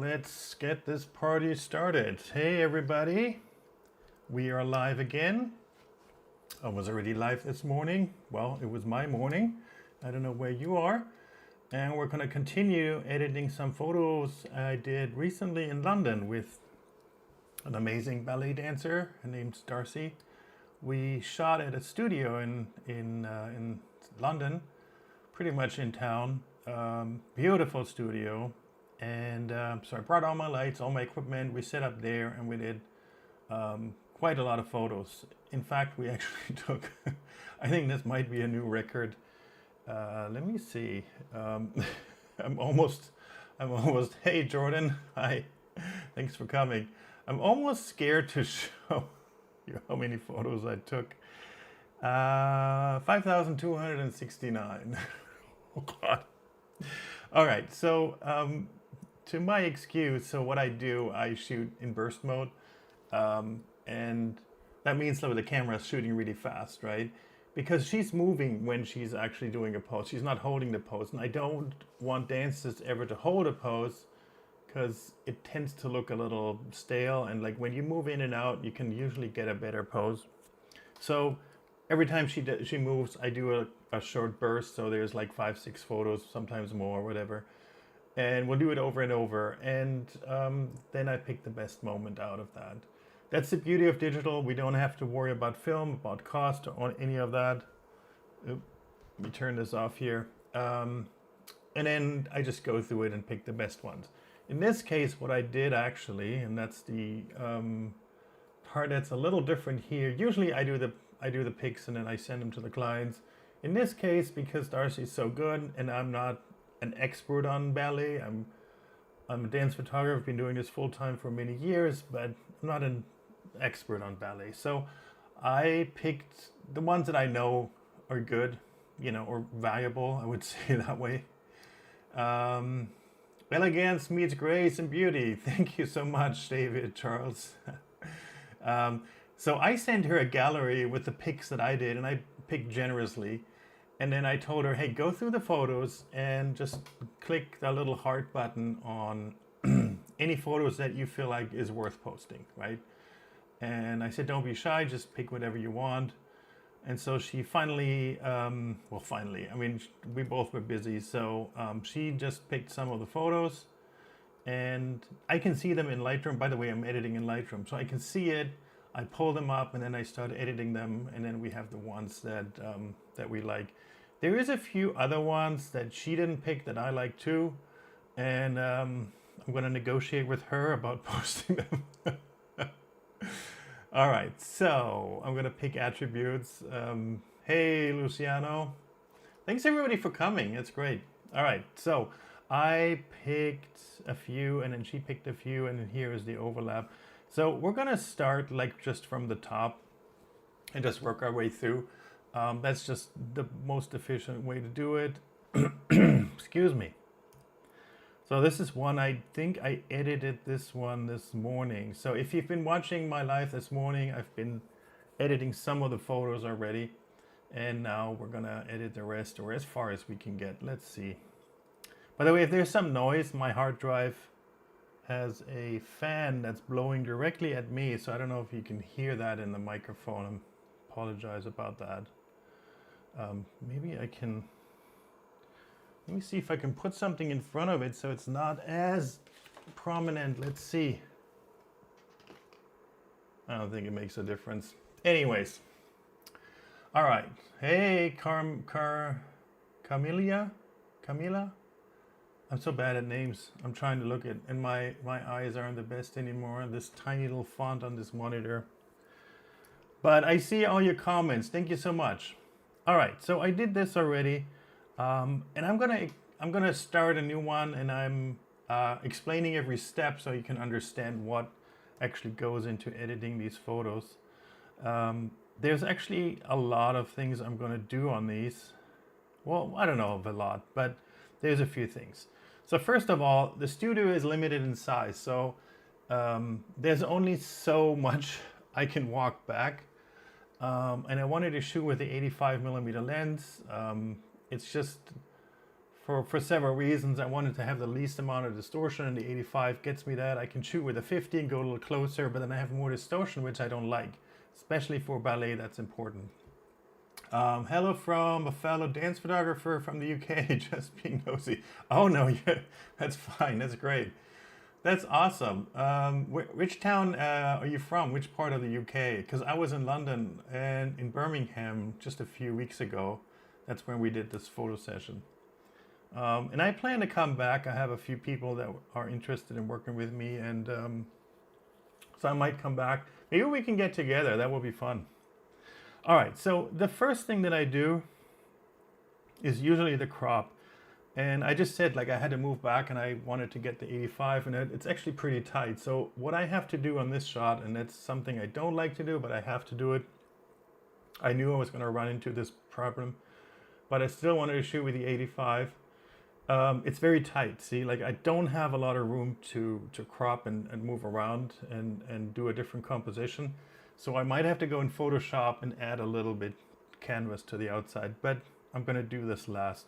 Let's get this party started. Hey everybody, we are live again. I was already live this morning. Well, it was my morning. I don't know where you are. And we're going to continue editing some photos I did recently in London with an amazing ballet dancer. Her name's Darcey. We shot at a studio in London, pretty much in town. Beautiful studio. And so I brought all my lights, all my equipment. We set up there and we did quite a lot of photos. In fact, we actually took, I think this might be a new record. Let me see. I'm almost, hey Jordan, hi, thanks for coming. I'm almost scared to show you how many photos I took. 5,269. Oh God. All right, so to my excuse, so what I do, I shoot in burst mode, and that means that the camera is shooting really fast, right? Because she's moving when she's actually doing a pose. She's not holding the pose, and I don't want dancers ever to hold a pose because it tends to look a little stale, and like when you move in and out, you can usually get a better pose. So every time she moves, I do a short burst, so there's like 5-6 photos, sometimes more, whatever. And we'll do it over and over, and then I pick the best moment out of that. That's the beauty of digital. We don't have to worry about film, about cost, or any of that. Oop, let me turn this off here. And then I just go through it and pick the best ones. In this case, what I did actually, and that's the part that's a little different here. Usually I do the picks and then I send them to the clients. In this case, because Darcey's so good and I'm not an expert on ballet, I'm a dance photographer, been doing this full time for many years, but I'm not an expert on ballet. So I picked the ones that I know are good, you know, or valuable, I would say that way. Elegance meets grace and beauty. Thank you so much, David, Charles. So I sent her a gallery with the picks that I did, and I picked generously. And then I told her, hey, go through the photos and just click that little heart button on any photos that you feel like is worth posting, right? And I said, don't be shy, just pick whatever you want. And so she finally, I mean, we both were busy. So she just picked some of the photos and I can see them in Lightroom. By the way, I'm editing in Lightroom. So I can see it, I pull them up and then I start editing them. And then we have the ones that, that we like. There is a few other ones that she didn't pick that I like too. And I'm going to negotiate with her about posting them. All right, so I'm going to pick attributes. Hey, Luciano. Thanks everybody for coming. It's great. All right, so I picked a few and then she picked a few and then here is the overlap. So we're going to start like just from the top and just work our way through. That's just the most efficient way to do it. Excuse me. So this is one, I think I edited this one this morning. So if you've been watching my live this morning, I've been editing some of the photos already. And now we're gonna edit the rest, or as far as we can get. Let's see. By the way, if there's some noise, my hard drive has a fan that's blowing directly at me. So I don't know if you can hear that in the microphone. I apologize about that. Maybe I can, let me see if I can put something in front of it so it's not as prominent. Let's see. I don't think it makes a difference. Anyways. All right. Hey, Camila? I'm so bad at names. I'm trying to look at, and my eyes aren't the best anymore. This tiny little font on this monitor. But I see all your comments. Thank you so much. All right, so I did this already, and I'm gonna start a new one, and I'm explaining every step so you can understand what actually goes into editing these photos. There's actually a lot of things I'm gonna do on these. Well, I don't know of a lot, but there's a few things. So first of all, the studio is limited in size, so there's only so much I can walk back. And I wanted to shoot with the 85mm lens. It's just for several reasons. I wanted to have the least amount of distortion, and the 85 gets me that. I can shoot with a 50 and go a little closer, but then I have more distortion, which I don't like, especially for ballet. That's important. Hello from a fellow dance photographer from the UK, just being nosy. Oh no, yeah, that's fine, that's great. That's awesome. Which town are you from? Which part of the UK? Because I was in London and in Birmingham just a few weeks ago. That's when we did this photo session. And I plan to come back. I have a few people that are interested in working with me, and so I might come back. Maybe we can get together. That will be fun. All right, so the first thing that I do is usually the crop. And I just said, like, I had to move back and I wanted to get the 85, and it's actually pretty tight. So what I have to do on this shot, and that's something I don't like to do, but I have to do it. I knew I was going to run into this problem, but I still wanted to shoot with the 85. It's very tight, see? Like, I don't have a lot of room to crop and move around and do a different composition. So I might have to go in Photoshop and add a little bit canvas to the outside, but I'm going to do this last.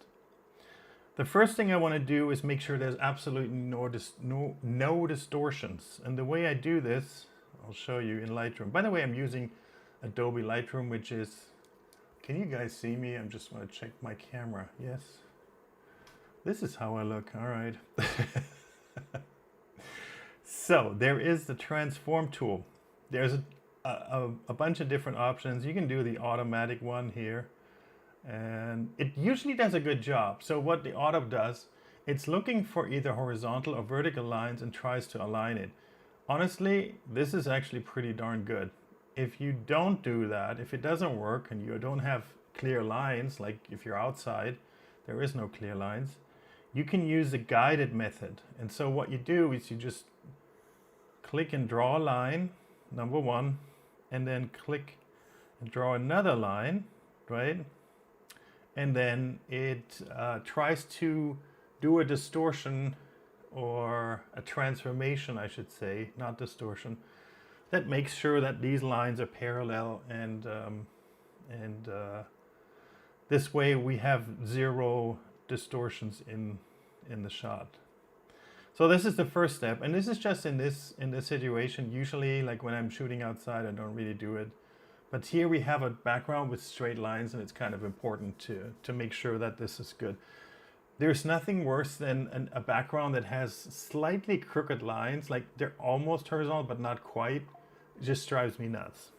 The first thing I want to do is make sure there's absolutely no distortions. And the way I do this, I'll show you in Lightroom. By the way, I'm using Adobe Lightroom, which is, can you guys see me? I'm just want to check my camera. Yes. This is how I look. All right. So there is the transform tool. There's a bunch of different options. You can do the automatic one here, and it usually does a good job. So what the auto does, it's looking for either horizontal or vertical lines and tries to align it. Honestly, this is actually pretty darn good. If you don't do that, if it doesn't work and you don't have clear lines, like if you're outside, there is no clear lines, you can use the guided method. And so what you do is you just click and draw a line, number one, and then click and draw another line, right? And then it tries to do a distortion, or a transformation, I should say, not distortion, that makes sure that these lines are parallel, and this way we have zero distortions in the shot. So this is the first step, and this is just in this situation. Usually, like when I'm shooting outside, I don't really do it. But here we have a background with straight lines, and it's kind of important to make sure that this is good. There's nothing worse than a background that has slightly crooked lines, like they're almost horizontal but not quite. It just drives me nuts.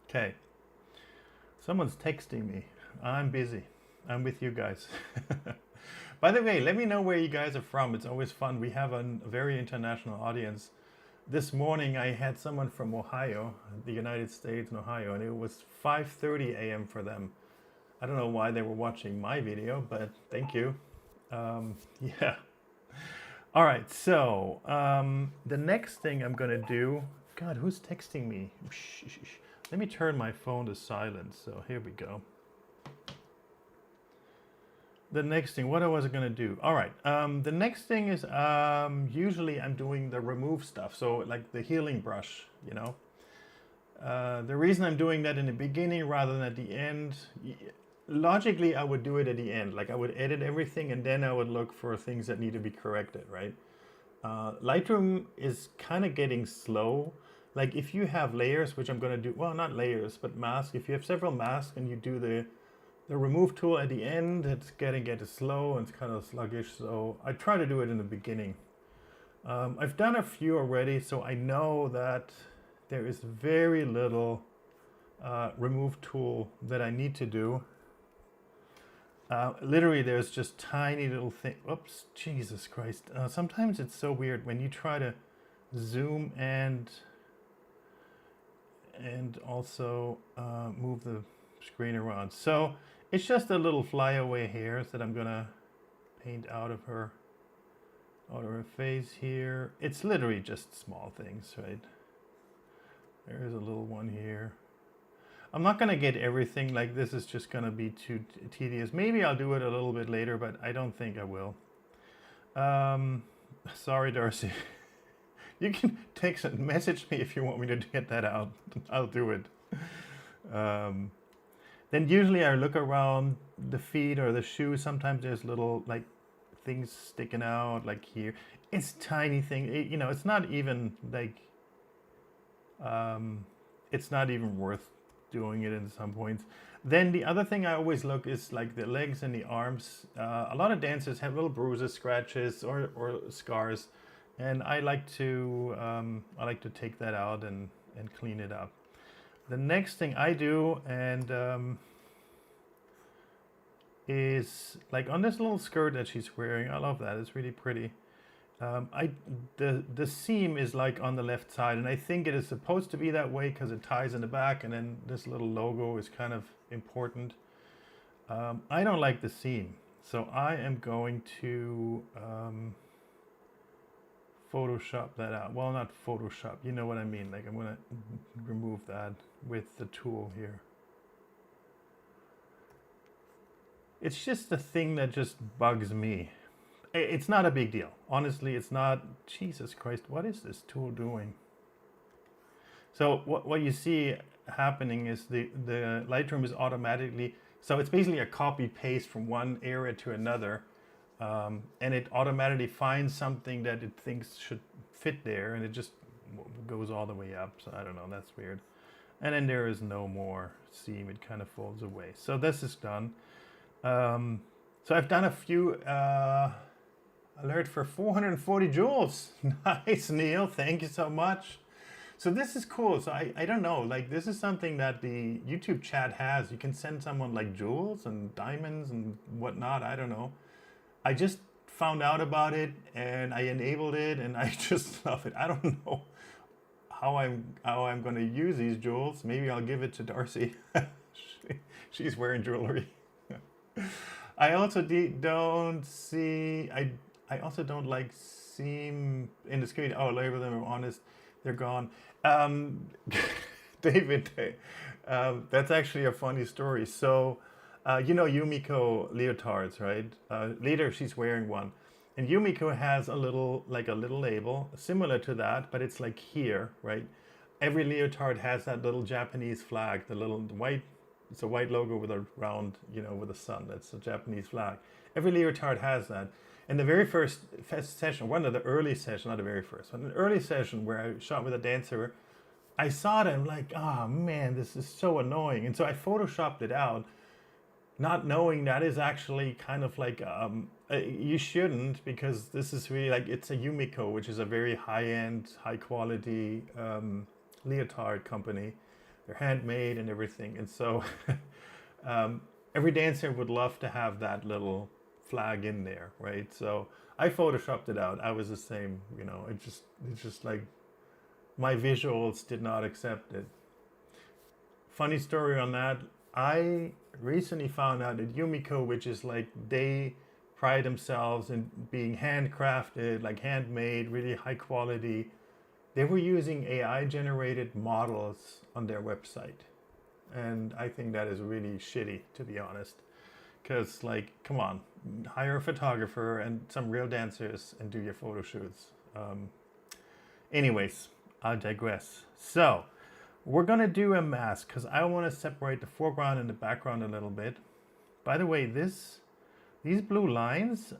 Okay. Someone's texting me. I'm busy. I'm with you guys. By the way, let me know where you guys are from. It's always fun. We have a very international audience. This morning I had someone from Ohio, the United States and Ohio, and it was 5:30 a.m. for them. I don't know why they were watching my video, but thank you. Yeah. All right, so the next thing I'm gonna do, God, who's texting me? Let me turn my phone to silent. So here we go. The next thing, what was I going to do? All right, the next thing is usually I'm doing the remove stuff. So like the healing brush, you know. The reason I'm doing that in the beginning rather than at the end, logically I would do it at the end. Like I would edit everything and then I would look for things that need to be corrected, right? Lightroom is kind of getting slow. Like if you have layers, which I'm going to do, well, not layers, but masks. If you have several masks and you do the remove tool at the end, it's getting slow and it's kind of sluggish. So I try to do it in the beginning. I've done a few already, so I know that there is very little remove tool that I need to do. Literally, there's just tiny little thing. Oops, Jesus Christ. Sometimes it's so weird when you try to zoom and also move the screen around. So it's just a little flyaway hairs that I'm gonna paint out of her face here. It's literally just small things, right? There's a little one here. I'm not gonna get everything, like this is just gonna be too tedious. Maybe I'll do it a little bit later, but I don't think I will. Sorry, Darcey. You can text and message me if you want me to get that out. I'll do it. Then usually I look around the feet or the shoes. Sometimes there's little like things sticking out like here. It's tiny thing. You know, it's not even like it's not even worth doing it in some points. Then the other thing I always look is like the legs and the arms. A lot of dancers have little bruises, scratches, or scars, and I like to take that out and clean it up. The next thing I do is like on this little skirt that she's wearing. I love that. It's really pretty. The seam is like on the left side, and I think it is supposed to be that way because it ties in the back, and then this little logo is kind of important. I don't like the seam, so I am going to Photoshop that out. Well, not Photoshop, you know what I mean. Like I'm gonna remove that with the tool here. It's just a thing that just bugs me. It's not a big deal. Honestly, it's not. Jesus Christ, what is this tool doing? So what you see happening is the Lightroom is automatically, so it's basically a copy paste from one area to another, and it automatically finds something that it thinks should fit there, and it just goes all the way up. So I don't know, that's weird. And then there is no more seam, it kind of folds away. So this is done. So I've done a few alert for 440 joules. Nice, Neil, thank you so much. So this is cool. So I don't know, like this is something that the YouTube chat has. You can send someone like jewels and diamonds and whatnot. I don't know. I just found out about it and I enabled it and I just love it. I don't know how I'm going to use these jewels. Maybe I'll give it to Darcey. She's wearing jewelry. I also don't see. I also don't like seam in the screen. Oh, label them. I'm honest. They're gone. David, that's actually a funny story. So, you know Yumiko leotards, right? Later, she's wearing one. And Yumiko has a little label similar to that, but it's like here, right? Every leotard has that little Japanese flag, the little white, it's a white logo with a round, you know, with a sun. That's a Japanese flag. Every leotard has that. In the very first session, one of the early sessions, not the very first, but an early session where I shot with a dancer, I saw it and I'm like, oh man, this is so annoying. And so I photoshopped it out, not knowing that is actually kind of like, you shouldn't, because this is really like, it's a Yumiko, which is a very high-end, high-quality leotard company. They're handmade and everything. And so every dancer would love to have that little flag in there, right? So I photoshopped it out. I was the same, you know, it's just like my visuals did not accept it. Funny story on that. I recently found out that Yumiko, which is like, they pride themselves in being handcrafted, like handmade, really high quality. They were using AI generated models on their website. And I think that is really shitty, to be honest. Because, like, come on, hire a photographer and some real dancers and do your photo shoots. Anyways, I digress. So, we're going to do a mask because I want to separate the foreground and the background a little bit. By the way, these blue lines,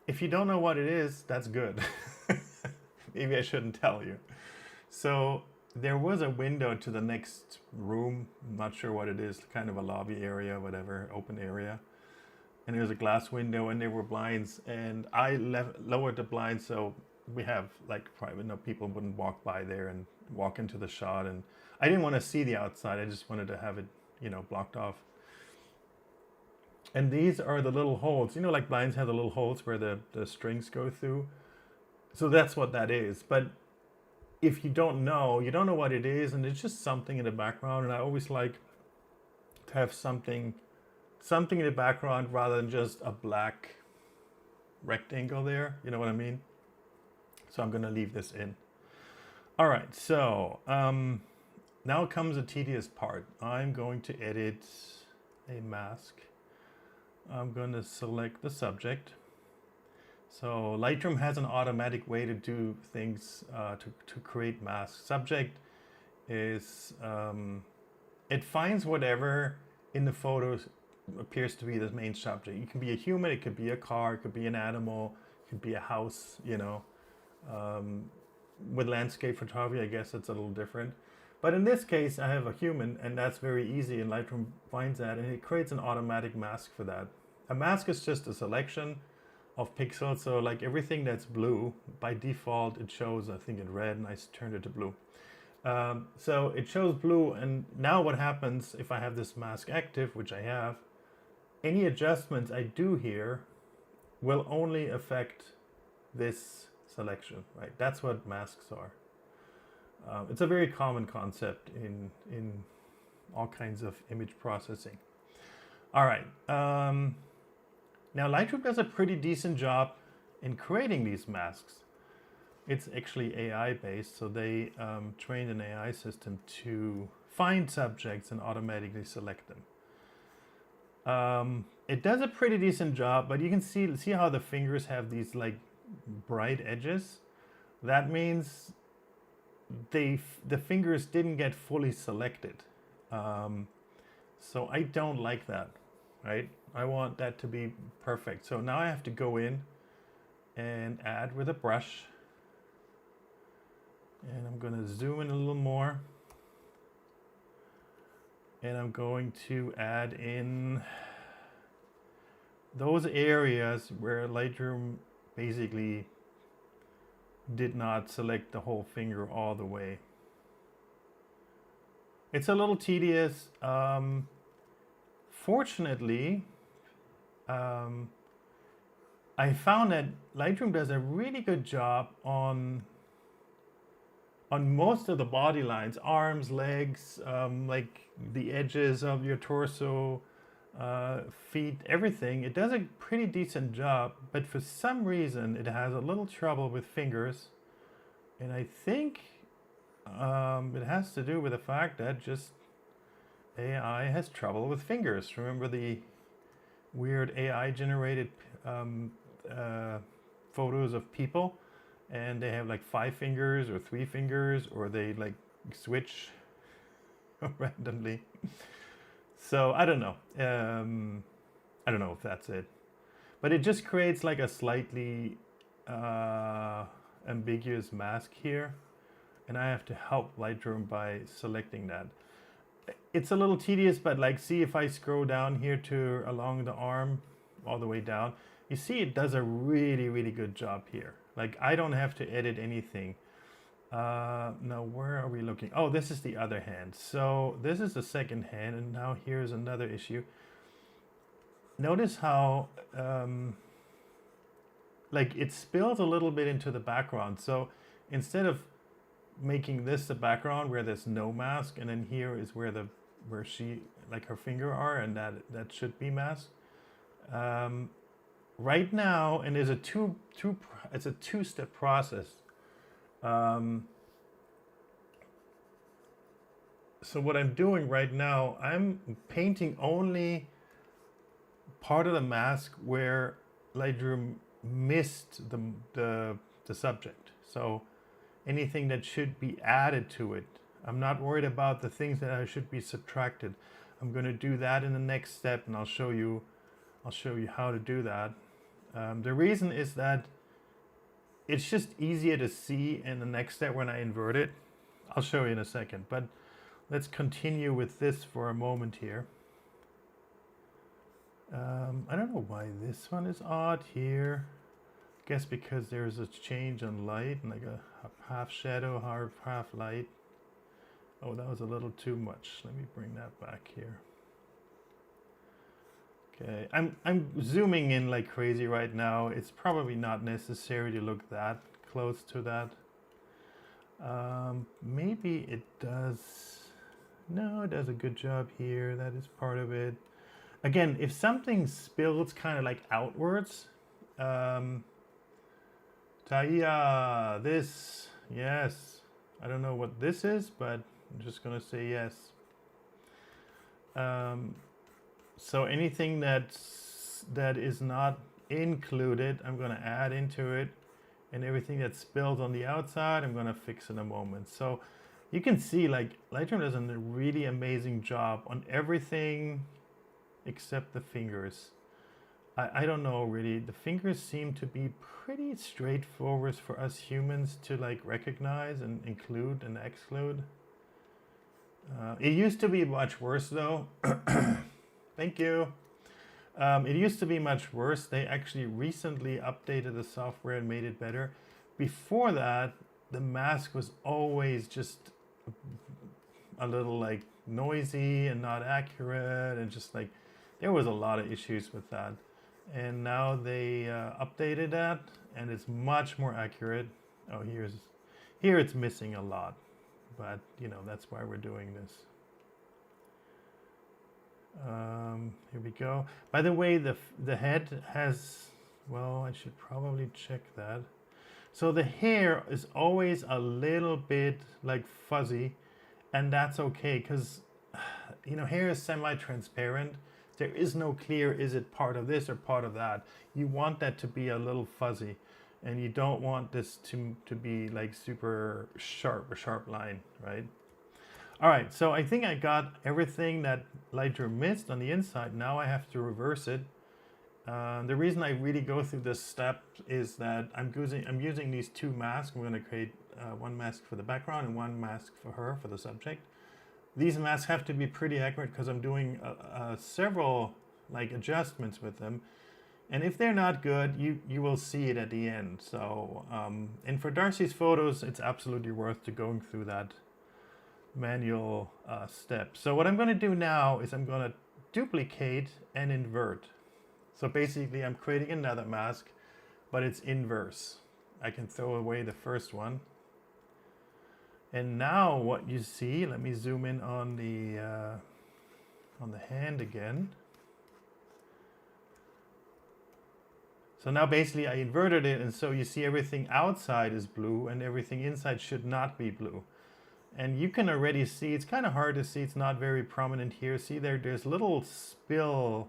if you don't know what it is, that's good. Maybe I shouldn't tell you. So, there was a window to the next room. I'm not sure what it is, kind of a lobby area, whatever, open area. And there was a glass window and there were blinds. And I lowered the blinds so we have like private, no, people wouldn't walk by there and walk into the shot. And I didn't want to see the outside. I just wanted to have it, you know, blocked off. And these are the little holes. You know, like blinds have the little holes where the strings go through. So that's what that is. But if you don't know what it is, and it's just something in the background. And I always like to have something in the background rather than just a black rectangle there. You know what I mean? So I'm going to leave this in. All right. So now comes the tedious part. I'm going to edit a mask. I'm going to select the subject. So Lightroom has an automatic way to do things to create masks. Subject is, it finds whatever in the photos appears to be the main subject. It can be a human, it could be a car, it could be an animal, it could be a house, you know. With landscape photography, I guess it's a little different. But in this case, I have a human, and that's very easy, and Lightroom finds that, and it creates an automatic mask for that. A mask is just a selection of pixels, so like everything that's blue, by default it shows, I think, in red, and I turned it to blue. So it shows blue, and now what happens if I have this mask active, which I have, any adjustments I do here will only affect this selection, right? That's what masks are. It's a very common concept in all kinds of image processing. All right. Now Lightroom does a pretty decent job in creating these masks. It's actually AI based, so they trained an AI system to find subjects and automatically select them. It does a pretty decent job, but you can see how the fingers have these like bright edges. That means the fingers didn't get fully selected. So I don't like that, right? I want that to be perfect. So now I have to go in and add with a brush. And I'm going to zoom in a little more. And I'm going to add in those areas where Lightroom basically did not select the whole finger all the way. It's a little tedious. Fortunately, I found that Lightroom does a really good job on most of the body lines, arms, legs, like the edges of your torso, feet, everything. It does a pretty decent job, but for some reason it has a little trouble with fingers, and I think it has to do with the fact that just AI has trouble with fingers. Remember the weird AI generated photos of people, and they have like 5 fingers or 3 fingers, or they like switch randomly. So I don't know. I don't know if that's it, but it just creates like a slightly ambiguous mask here, and I have to help Lightroom by selecting that. It's a little tedious, but like, see if I scroll down here to along the arm all the way down, you see it does a really, really good job here. Like, I don't have to edit anything. Now, where are we looking? Oh, this is the other hand. So this is the second hand, and now here's another issue. Notice how like it spills a little bit into the background. So instead of making this the background where there's no mask, and then here is where she, like, her finger are, and that should be masked. Right now, and there's it's a two-step process. So what I'm doing right now, I'm painting only part of the mask where Lightroom missed the subject. So anything that should be added to it, I'm not worried about the things that should be subtracted. I'm going to do that in the next step, and I'll show you how to do that. The reason is that it's just easier to see in the next step when I invert it. I'll show you in a second, but let's continue with this for a moment here. I don't know why this one is odd here. I guess because there's a change in light, and like a half shadow, half light. Oh, that was a little too much. Let me bring that back here. Okay, I'm zooming in like crazy right now. It's probably not necessary to look that close to that. Maybe it does. No, it does a good job here. That is part of it. Again, if something spills kind of like outwards, Taya, this, yes. I don't know what this is, but I'm just gonna say yes. So anything that is not included, I'm gonna add into it, and everything that spills on the outside, I'm gonna fix in a moment. So you can see, like, Lightroom does a really amazing job on everything except the fingers. I don't know really. The fingers seem to be pretty straightforward for us humans to like recognize and include and exclude. It used to be much worse though. Thank you. It used to be much worse. They actually recently updated the software and made it better. Before that, the mask was always just a little like noisy and not accurate, and just like there was a lot of issues with that. And now they updated that, and it's much more accurate. Oh, here it's missing a lot, but you know that's why we're doing this. Here we go. By the way, the head has, well, I should probably check that. So the hair is always a little bit like fuzzy, and that's okay because you know hair is semi-transparent. There is no clear, is it part of this or part of that? You want that to be a little fuzzy, and you don't want this to be like super sharp, a sharp line, right? All right, so I think I got everything that Lightroom missed on the inside. Now I have to reverse it. The reason I really go through this step is that I'm using these two masks. I'm going to create one mask for the background and one mask for her, for the subject. These masks have to be pretty accurate because I'm doing several like adjustments with them, and if they're not good, you will see it at the end. So and for Darcey's photos, it's absolutely worth to going through that manual step. So what I'm going to do now is I'm going to duplicate and invert. So basically I'm creating another mask, but it's inverse. I can throw away the first one. And now what you see, let me zoom in on the hand again. So now basically I inverted it, and so you see everything outside is blue and everything inside should not be blue. And you can already see, it's kind of hard to see, it's not very prominent here. See there's little spill,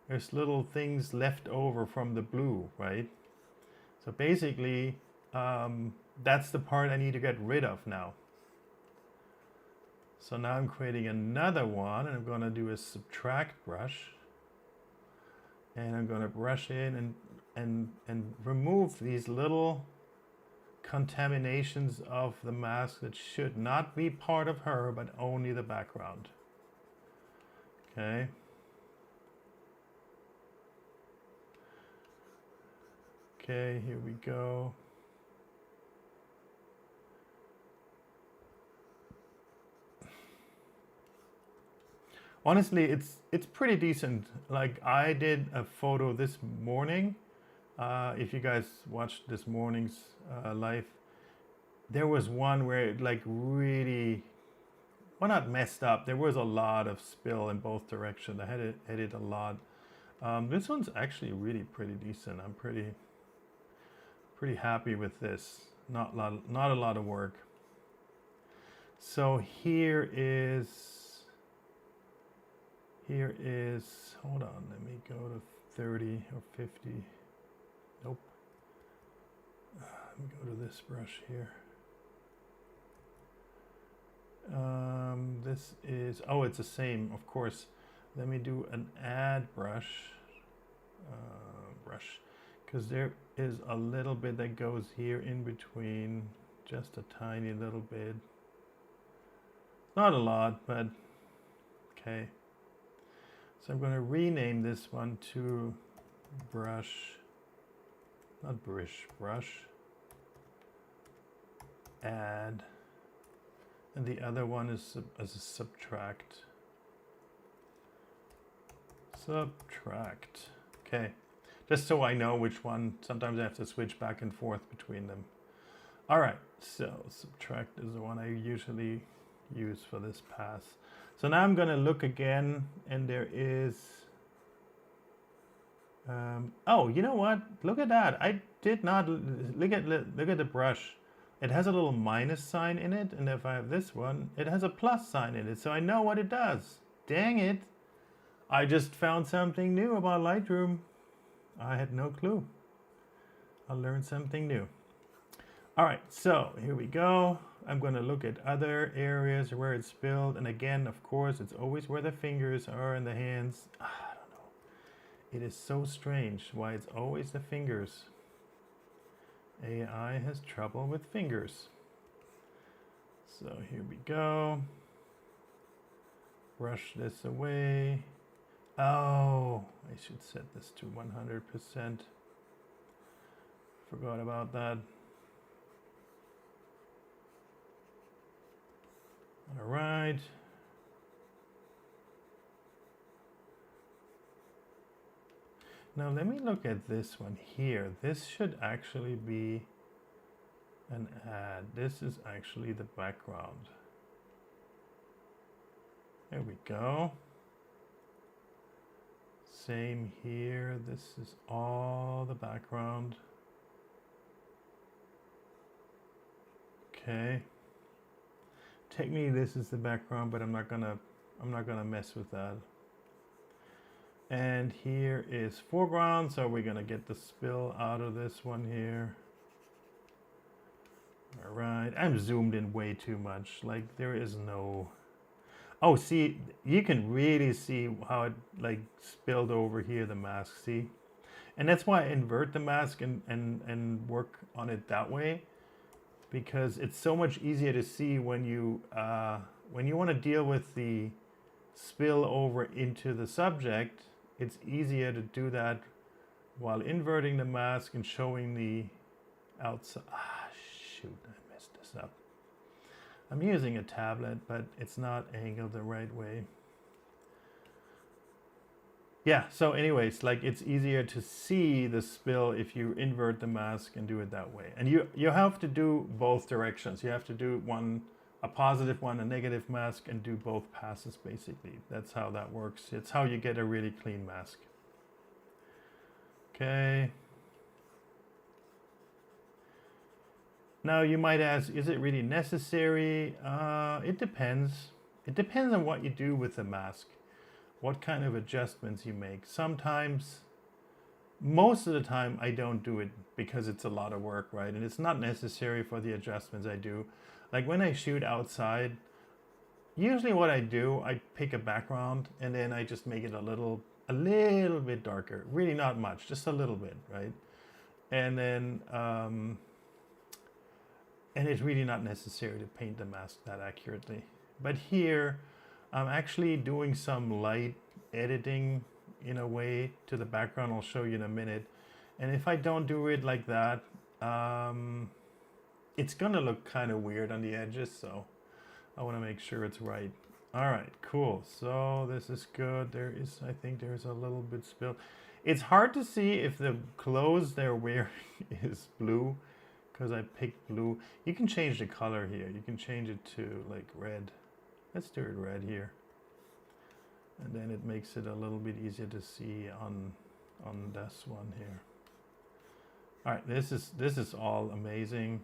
there's little things left over from the blue, right? So basically, that's the part I need to get rid of now. So now I'm creating another one, and I'm going to do a subtract brush. And I'm going to brush in and remove these little contaminations of the mask that should not be part of her, but only the background. Okay. Okay, here we go. Honestly, it's pretty decent. Like I did a photo this morning. If you guys watched this morning's live, there was one where it like really, well, not messed up. There was a lot of spill in both directions. I had to edit a lot. This one's actually really pretty decent. I'm pretty happy with this. Not a lot of work. So here is, hold on, let me go to 30 or 50. Nope. Let me go to this brush here. This is, oh, it's the same, of course. Let me do an add brush, because there is a little bit that goes here in between, just a tiny little bit. Not a lot, but okay. So I'm going to rename this one to brush, not brush, add, and the other one is as a subtract. Okay, just so I know which one. Sometimes I have to switch back and forth between them. All right, so subtract is the one I usually use for this pass. So now I'm going to look again, and there is, oh, you know what? Look at that. I did not, look at the brush. It has a little minus sign in it, and if I have this one, it has a plus sign in it, so I know what it does. Dang it. I just found something new about Lightroom. I had no clue. I learned something new. All right, so here we go. I'm going to look at other areas where it's spilled. And again, of course, it's always where the fingers are and the hands. I It is so strange why it's always the fingers. AI has trouble with fingers. So here we go. Brush this away. Oh, I should set this to 100%. Forgot about that. All right. Now let me look at this one here. This should actually be an ad. This is actually the background. There we go. Same here. This is all the background. Okay. Technically this is the background, but I'm not gonna mess with that. And here is foreground, so we're gonna get the spill out of this one here. All right, I'm zoomed in way too much. Like there is no, oh, see, you can really see how it like spilled over here, the mask, see? And that's why I invert the mask and work on it that way, because it's so much easier to see when you want to deal with the spill over into the subject. It's easier to do that while inverting the mask and showing the outside. Ah, shoot, I messed this up. I'm using a tablet, but it's not angled the right way. Yeah, so anyways, like it's easier to see the spill if you invert the mask and do it that way. And you have to do both directions. You have to do one, a positive one, a negative mask, and do both passes basically. That's how that works. It's how you get a really clean mask. Okay. Now you might ask, is it really necessary? It depends. It depends on what you do with the mask, what kind of adjustments you make. Sometimes, most of the time, I don't do it because it's a lot of work, right? And it's not necessary for the adjustments I do. Like when I shoot outside, usually what I do, I pick a background and then I just make it a little bit darker. Really not much, just a little bit, right? And then, and it's really not necessary to paint the mask that accurately. But here, I'm actually doing some light editing in a way to the background. I'll show you in a minute. And if I don't do it like that, it's gonna look kind of weird on the edges, so I want to make sure it's right. All right, cool. So this is good. There is, I think there's a little bit spill. It's hard to see if the clothes they're wearing is blue, because I picked blue. You can change the color here. You can change it to like red. Let's do it red here. And then it makes it a little bit easier to see on this one here. All right, this is all amazing.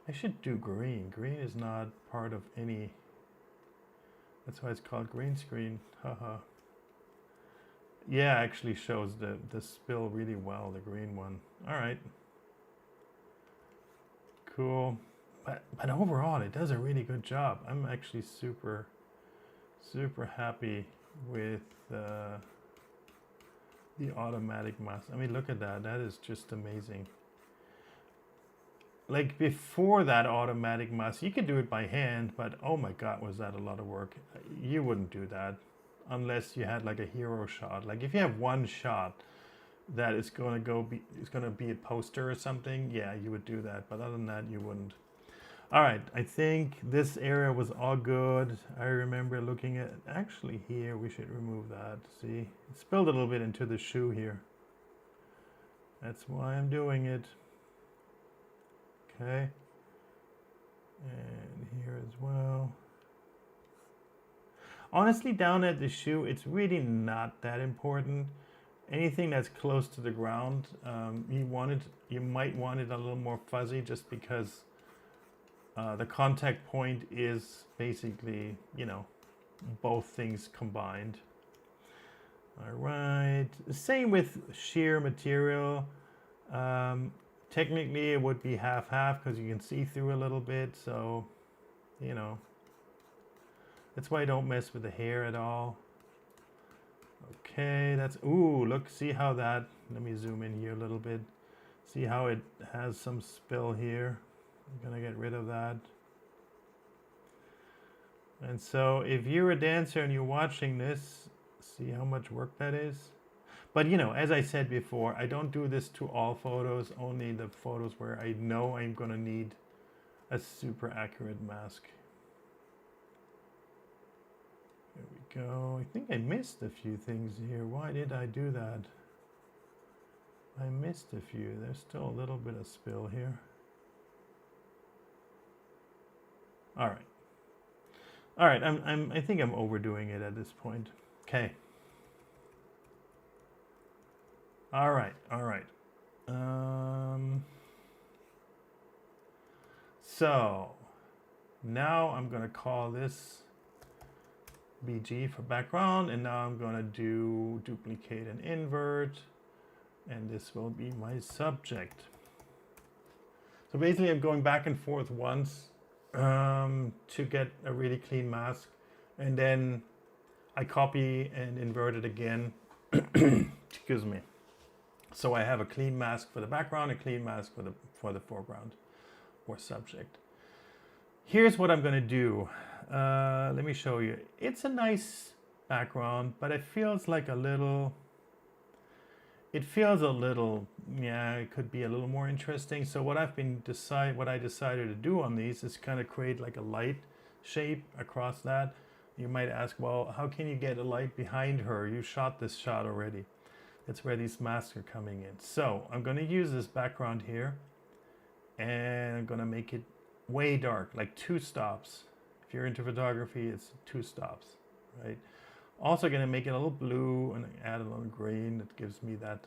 I should do green. Green is not part of any. That's why it's called green screen. Haha. Yeah, actually shows the spill really well, the green one. All right. Cool. But overall, it does a really good job. I'm actually super happy with the automatic mask. I mean, look at that. That is just amazing. Like before that automatic mask, you could do it by hand, but oh my God, was that a lot of work. You wouldn't do that unless you had like a hero shot. Like if you have one shot that is going to be a poster or something, yeah, you would do that. But other than that, you wouldn't. All right, I think this area was all good. I remember looking at, actually here, we should remove that. See, it spilled a little bit into the shoe here. That's why I'm doing it. Okay, and here as well. Honestly, down at the shoe, it's really not that important. Anything that's close to the ground, you might want it a little more fuzzy, just because the contact point is basically, you know, both things combined. All right, same with sheer material. Technically, it would be half-half because you can see through a little bit. So, you know, that's why I don't mess with the hair at all. Okay, that's, ooh, look, see how that, let me zoom in here a little bit. See how it has some spill here. I'm gonna get rid of that. And so if you're a dancer and you're watching this, see how much work that is? But you know, as I said before, I don't do this to all photos, only the photos where I know I'm gonna need a super accurate mask. There we go. I think I missed a few things here. Why did I do that? I missed a few. There's still a little bit of spill here. All right. All right, I think I'm overdoing it at this point. Okay. All right, all right. So now I'm gonna call this BG for background, and now I'm gonna do duplicate and invert, and this will be my subject. So basically I'm going back and forth once to get a really clean mask, and then I copy and invert it again. Excuse me. So I have a clean mask for the background, a clean mask for the foreground or subject. Here's what I'm going to do. Let me show you. It's a nice background, but it feels like a little. It feels a little, yeah, it could be a little more interesting. So what I decided to do on these is kind of create like a light shape across that. You might ask, well, how can you get a light behind her? You shot this shot already. That's where these masks are coming in. So I'm going to use this background here, and I'm going to make it way dark, like 2 stops. If you're into photography, it's 2 stops, right? Also going to make it a little blue and add a little green that gives me that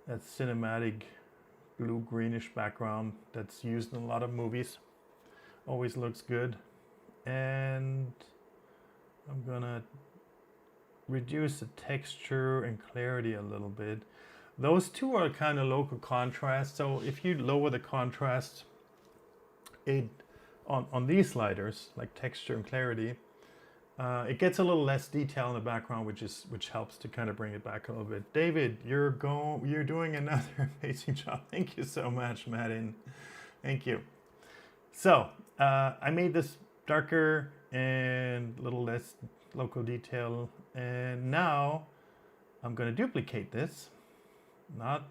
cinematic blue greenish background that's used in a lot of movies. Always looks good. And I'm gonna reduce the texture and clarity a little bit. Those two are kind of local contrast. So if you lower the contrast on these sliders, like texture and clarity, it gets a little less detail in the background, which helps to kind of bring it back a little bit. David, you're doing another amazing job. Thank you so much, Madden. Thank you. So I made this darker and a little less local detail, and now I'm going to duplicate this, not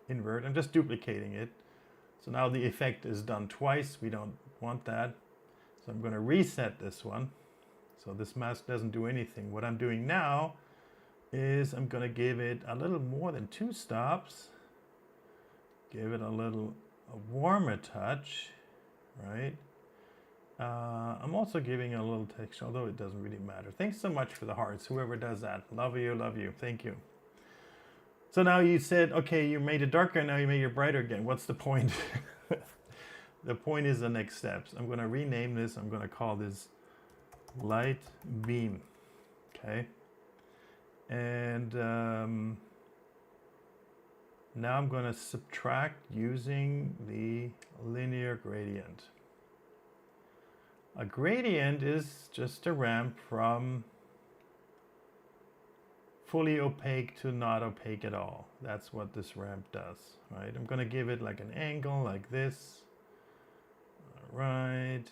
invert. I'm just duplicating it. So now the effect is done twice. We don't want that. So I'm going to reset this one. So this mask doesn't do anything. What I'm doing now is I'm going to give it a little more than 2 stops. Give it a warmer touch, right? I'm also giving a little texture, although it doesn't really matter. Thanks so much for the hearts, whoever does that. Love you, love you. Thank you. So now you said, okay, you made it darker, now you made it brighter again. What's the point? The point is the next steps. I'm going to rename this. I'm going to call this light beam. Okay. And now I'm going to subtract using the linear gradient. A gradient is just a ramp from fully opaque to not opaque at all. That's what this ramp does, right? I'm going to give it like an angle like this. All right.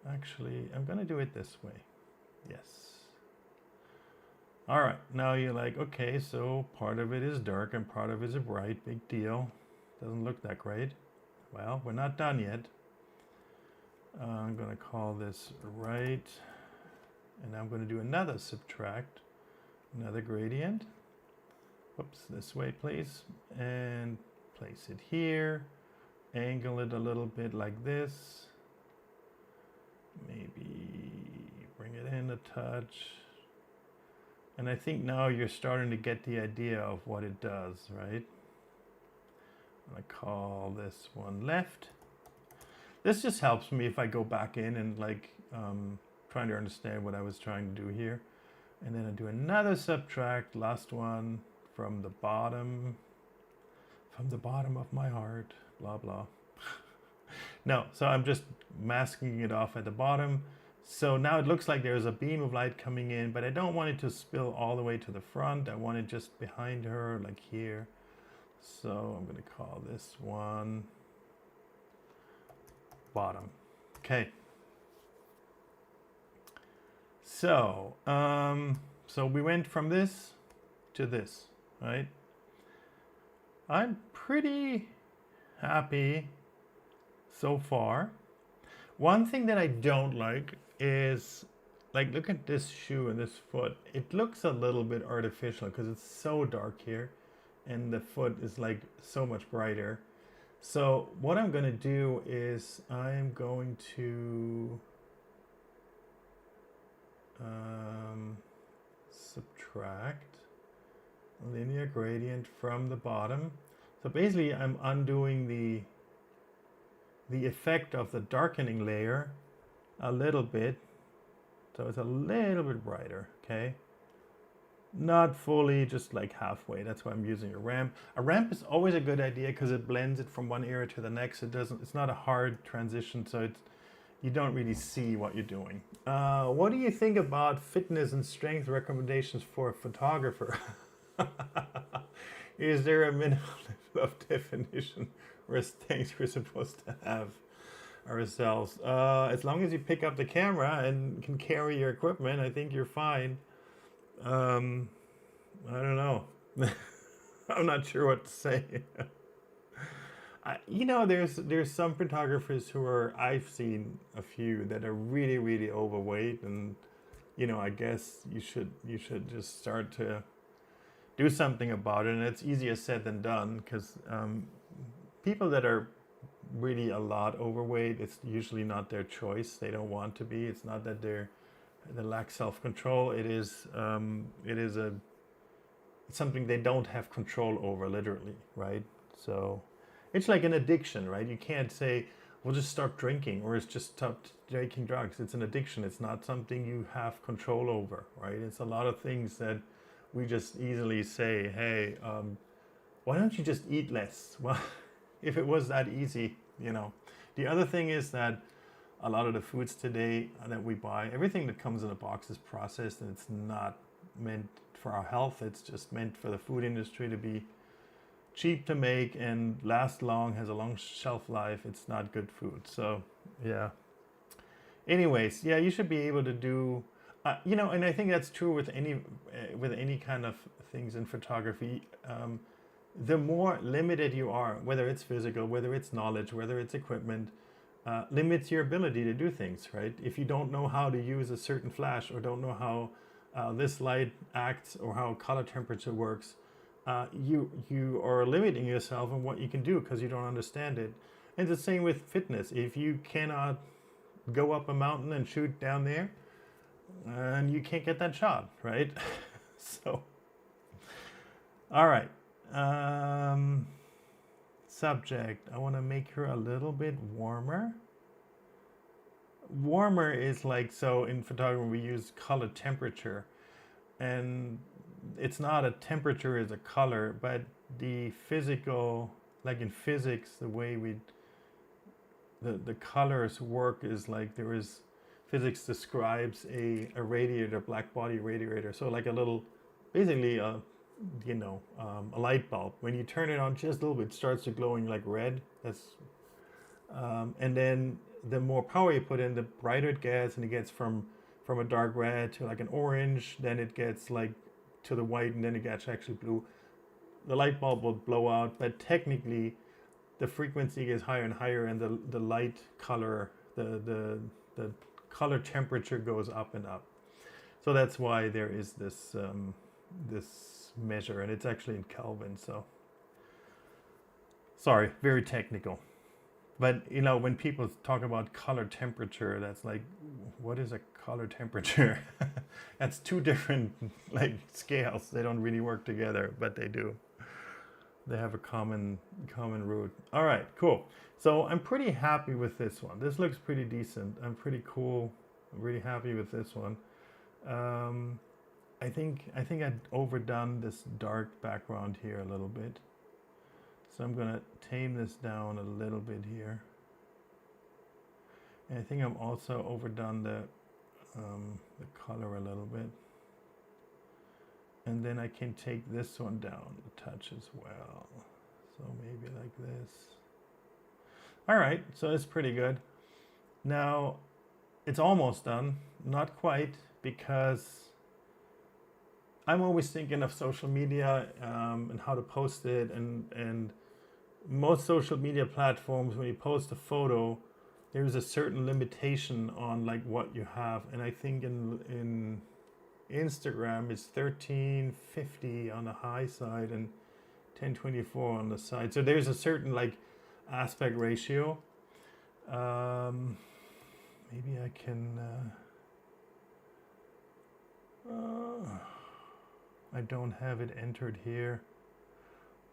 Actually, I'm going to do it this way. Yes. All right. Now you're like, okay, so part of it is dark and part of it is bright. Big deal. Doesn't look that great. Well, we're not done yet. I'm going to call this right. And I'm going to do another subtract, another gradient. Whoops, this way, please. And place it here. Angle it a little bit like this. Maybe bring it in a touch. And I think now you're starting to get the idea of what it does, right? I'm going to call this one left. This just helps me if I go back in and like trying to understand what I was trying to do here. And then I do another subtract, last one from the bottom of my heart, blah, blah. No, so I'm just masking it off at the bottom. So now it looks like there's a beam of light coming in, but I don't want it to spill all the way to the front. I want it just behind her, like here. So I'm going to call this one bottom. Okay. So, so we went from this to this, right? I'm pretty happy so far. One thing that I don't like is, like, look at this shoe and this foot. It looks a little bit artificial because it's so dark here and the foot is like so much brighter. So what I'm going to do is I'm going to subtract a linear gradient from the bottom. So basically I'm undoing the effect of the darkening layer a little bit. So it's a little bit brighter, okay? Not fully, just like halfway. That's why I'm using a ramp. A ramp is always a good idea because it blends it from one area to the next. It's not a hard transition, so you don't really see what you're doing. What do you think about fitness and strength recommendations for a photographer? Is there a minimum level of definition or strength we're supposed to have ourselves? As long as you pick up the camera and can carry your equipment, I think you're fine. I don't know. I'm not sure what to say. You know, there's some photographers who are, I've seen a few that are really, really overweight, and you know, I guess you should just start to do something about it. And it's easier said than done because people that are really a lot overweight, it's usually not their choice. They don't want to be. It's not that they lack self-control. It's something they don't have control over, literally, right? So it's like an addiction, right? You can't say, we'll just stop drinking or it's just stop taking drugs. It's an addiction. It's not something you have control over, right? It's a lot of things that we just easily say, hey, why don't you just eat less? Well, if it was that easy, you know. The other thing is that a lot of the foods today that we buy, everything that comes in a box is processed, and it's not meant for our health. It's just meant for the food industry to be cheap to make and last long, has a long shelf life. It's not good food. So yeah. Anyways, yeah, you should be able to do, you know, and I think that's true with any kind of things in photography. The more limited you are, whether it's physical, whether it's knowledge, whether it's equipment, limits your ability to do things, right? If you don't know how to use a certain flash or don't know how this light acts or how color temperature works, you are limiting yourself in what you can do because you don't understand it. And it's the same with fitness. If you cannot go up a mountain and shoot down there, and you can't get that shot, right? So, all right. Subject, I want to make her a little bit warmer. Warmer is like, so in photography we use color temperature, and it's not a temperature as a color, but the physical, like in physics, the way the colors work is like physics describes a radiator, black body radiator. So like a little, basically a light bulb. When you turn it on just a little bit, it starts to glowing like red. And then the more power you put in, the brighter it gets, and it gets from a dark red to like an orange. Then it gets like to the white, and then it gets actually blue. The light bulb will blow out, but technically, the frequency gets higher and higher, and the light color, the color temperature goes up and up. So that's why there is this this measure, and it's actually in Kelvin. So sorry, very technical. But you know, when people talk about color temperature, that's like, what is a color temperature? That's two different like scales. They don't really work together, but they do. They have a common root. All right, cool. So I'm pretty happy with this one. This looks pretty decent. I'm pretty cool. I'm really happy with this one. I think I'd overdone this dark background here a little bit. So I'm gonna tame this down a little bit here. And I think I'm also overdone the color a little bit. And then I can take this one down a touch as well. So maybe like this. All right, so it's pretty good. Now, it's almost done. Not quite, because I'm always thinking of social media and how to post it. And most social media platforms, when you post a photo, there's a certain limitation on like what you have. And I think in Instagram it's 1350 on the high side and 1024 on the side. So there's a certain like aspect ratio. Maybe I can I don't have it entered here.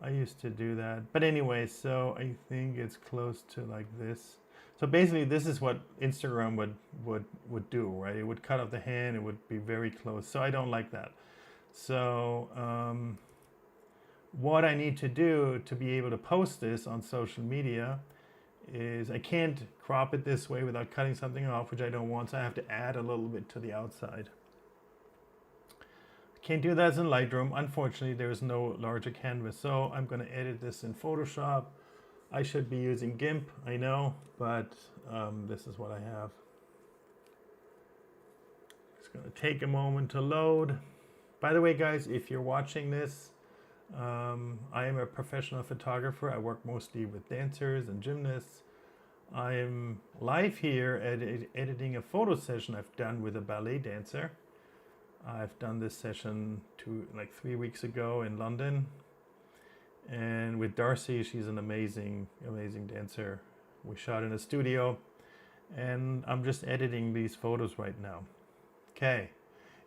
I used to do that, but anyway, so I think it's close to like this. So basically this is what Instagram would do, right? It would cut off the hand, it would be very close. So I don't like that. So what I need to do to be able to post this on social media is I can't crop it this way without cutting something off, which I don't want. So I have to add a little bit to the outside. Can't do that in Lightroom. Unfortunately, there is no larger canvas. So I'm going to edit this in Photoshop. I should be using GIMP, I know, but this is what I have. It's going to take a moment to load. By the way, guys, if you're watching this, I am a professional photographer. I work mostly with dancers and gymnasts. I am live here editing a photo session I've done with a ballet dancer. I've done this session 3 weeks ago in London. And with Darcey, she's an amazing dancer. We shot in a studio, and I'm just editing these photos right now. Okay.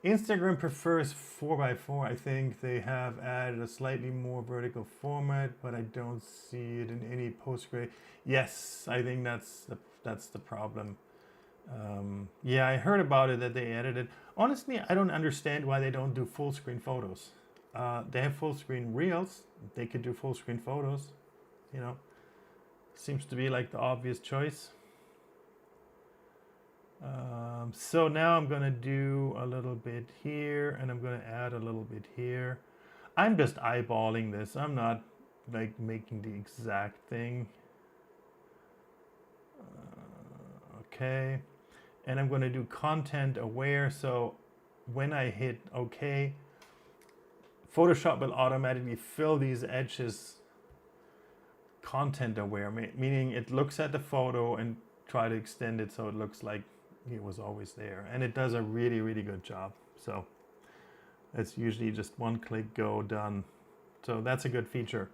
Instagram prefers 4x4. I think they have added a slightly more vertical format, but I don't see it in any post-grade. Yes, I think that's the problem. Yeah, I heard about it, that they edited. Honestly, I don't understand why they don't do full screen photos. They have full screen reels. They could do full screen photos. You know, seems to be like the obvious choice. So now I'm gonna do a little bit here, and I'm gonna add a little bit here. I'm just eyeballing this. I'm not like making the exact thing. Okay. And I'm going to do content aware. So when I hit OK, Photoshop will automatically fill these edges content aware, meaning it looks at the photo and try to extend it so it looks like it was always there. And it does a really, really good job. So it's usually just one click, go, done. So that's a good feature.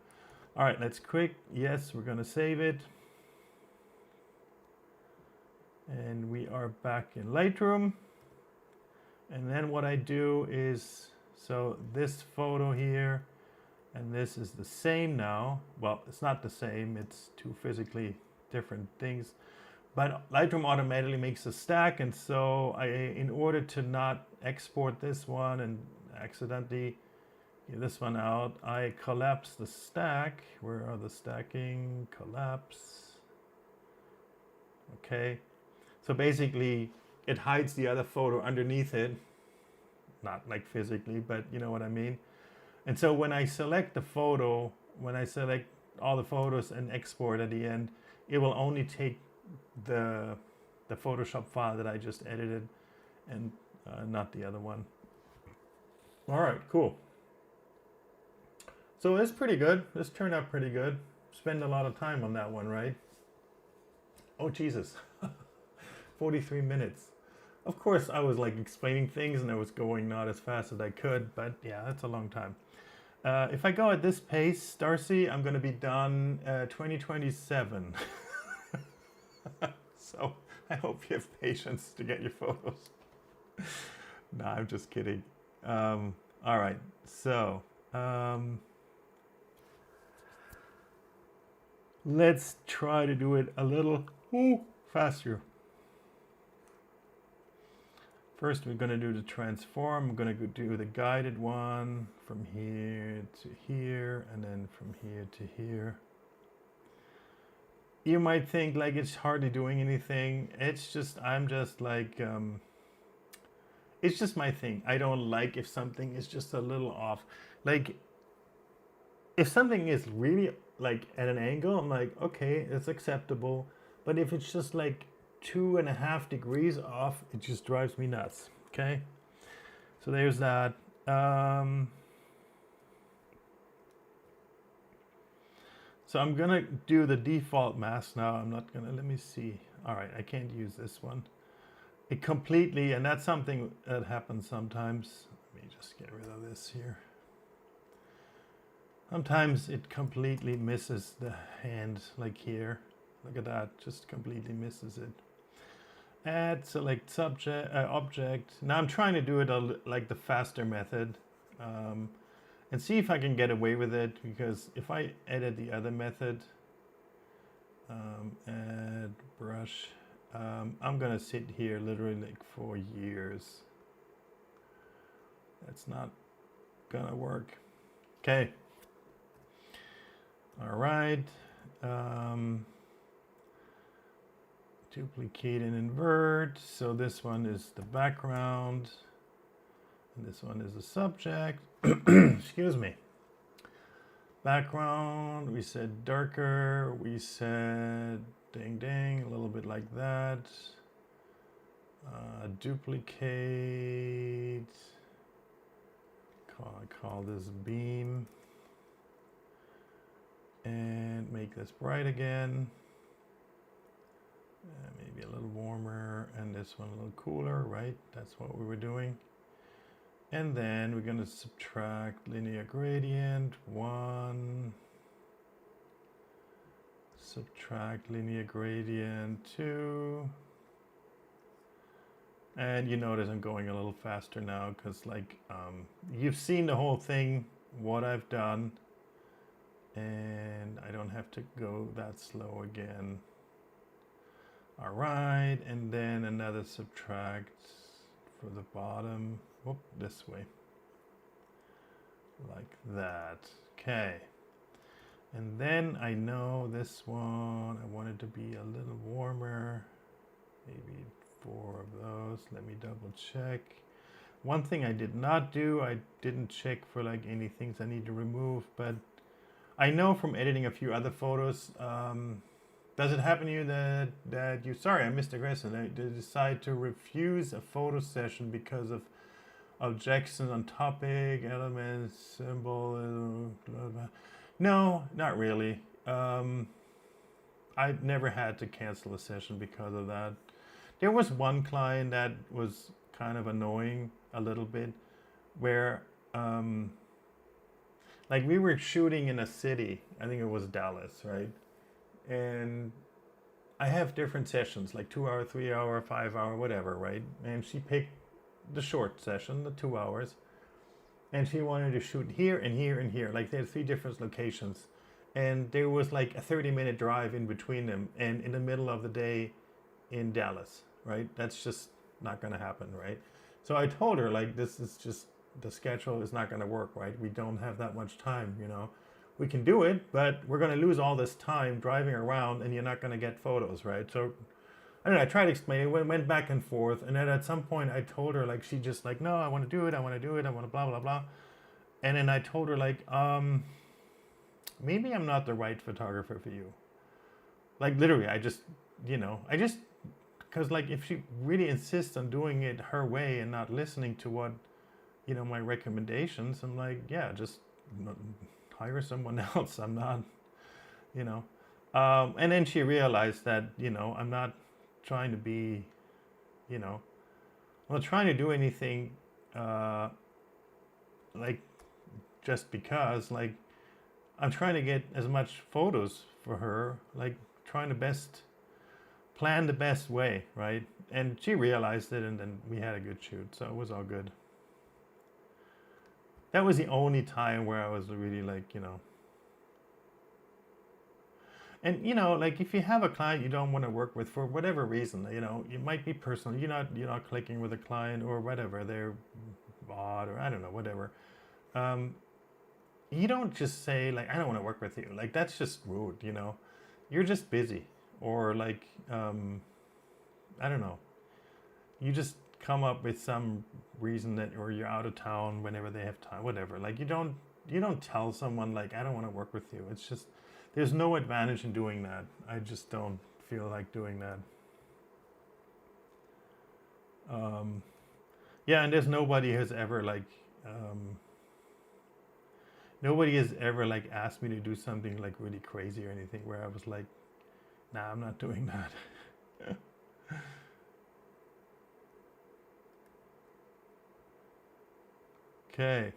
All right, let's quick. Yes, we're going to save it. And we are back in Lightroom. And then what I do is, so this photo here and this is the same now. Well, it's not the same, it's two physically different things. But Lightroom automatically makes a stack, and so in order to not export this one and accidentally get this one out, I collapse the stack. Where are the stacking? Collapse. Okay. So basically, it hides the other photo underneath it. Not like physically, but you know what I mean. And so when I select the photo, when I select all the photos and export at the end, it will only take the Photoshop file that I just edited and not the other one. All right, cool. So it's pretty good. This turned out pretty good. Spend a lot of time on that one, right? Oh, Jesus. 43 minutes. Of course, I was like explaining things and I was going not as fast as I could, but yeah, that's a long time. If I go at this pace, Darcey, I'm going to be done 2027. So I hope you have patience to get your photos. No, I'm just kidding. All right, so let's try to do it a little faster. First, we're going to do the transform. I'm going to do the guided one from here to here, and then from here to here. You might think like it's hardly doing anything. It's just, I'm just like it's just my thing. I don't like if something is just a little off. Like if something is really like at an angle, I'm like, okay, it's acceptable. But if it's just like 2.5 degrees off, it just drives me nuts. Okay, so there's that. So I'm gonna do the default mask now. I'm not gonna, let me see. All right, I can't use this one. It completely, and that's something that happens sometimes. Let me just get rid of this here. Sometimes it completely misses the hand, like here. Look at that, just completely misses it. Add, select subject, object. Now I'm trying to do it like the faster method. And see if I can get away with it, because if I edit the other method, add brush, I'm gonna sit here literally like for years. That's not gonna work. Okay. All right. Duplicate and invert. So this one is the background, and this one is the subject. Excuse me. Background, we said darker, we said ding ding, a little bit like that. Duplicate, I call this beam, and make this bright again. Maybe a little warmer, and this one a little cooler, right? That's what we were doing. And then we're going to subtract linear gradient 1, subtract linear gradient 2. And you notice I'm going a little faster now because like you've seen the whole thing, what I've done, and I don't have to go that slow again. All right, and then another subtract for the bottom. Whoop, this way, like that. Okay, and then I know this one, I want it to be a little warmer, maybe 4 of those. Let me double check. One thing I did not do, I didn't check for like any things I need to remove, but I know from editing a few other photos, does it happen to you that you, sorry, I missed the question, that you decide to refuse a photo session because of objections on topic, elements, symbol, blah, blah. No, not really. I never had to cancel a session because of that. There was one client that was kind of annoying a little bit, where like we were shooting in a city, I think it was Dallas, right? And I have different sessions, like 2 hour, 3 hour, 5 hour, whatever, right? And she picked the short session, the 2 hours, and she wanted to shoot here and here and here. Like they had 3 different locations, and there was like a 30-minute drive in between them, and in the middle of the day in Dallas, right? That's just not going to happen, right? So I told her, like, this is just, the schedule is not going to work, right? We don't have that much time, you know. We can do it, but we're going to lose all this time driving around, and you're not going to get photos, right? So I don't know, I tried to explain it, went back and forth, and then at some point I told her, like, she just like, no, I want to do it, I want to do it, I want to blah, blah, blah. And then I told her, like, maybe I'm not the right photographer for you. Like, literally, I just, you know, because, like, if she really insists on doing it her way and not listening to what, you know, my recommendations, I'm like, yeah, just hire someone else. I'm not, you know. And then she realized that, you know, I'm not trying to be, you know, I'm not trying to do anything like just because, like, I'm trying to get as much photos for her, like trying to plan the best way, right? And she realized it, and then we had a good shoot, so it was all good. That was the only time where I was really like, you know. And you know, like if you have a client you don't want to work with for whatever reason, you know, it might be personal. You're not clicking with a client or whatever, they're bought or I don't know, whatever. You don't just say like, I don't want to work with you. Like that's just rude, you know. You're just busy, or like I don't know. You just come up with some reason that, or you're out of town whenever they have time, whatever. Like you don't tell someone like, I don't want to work with you. It's just, there's no advantage in doing that. I just don't feel like doing that. Yeah, and there's nobody has ever like, nobody has ever like asked me to do something like really crazy or anything where I was like, nah, I'm not doing that. Okay.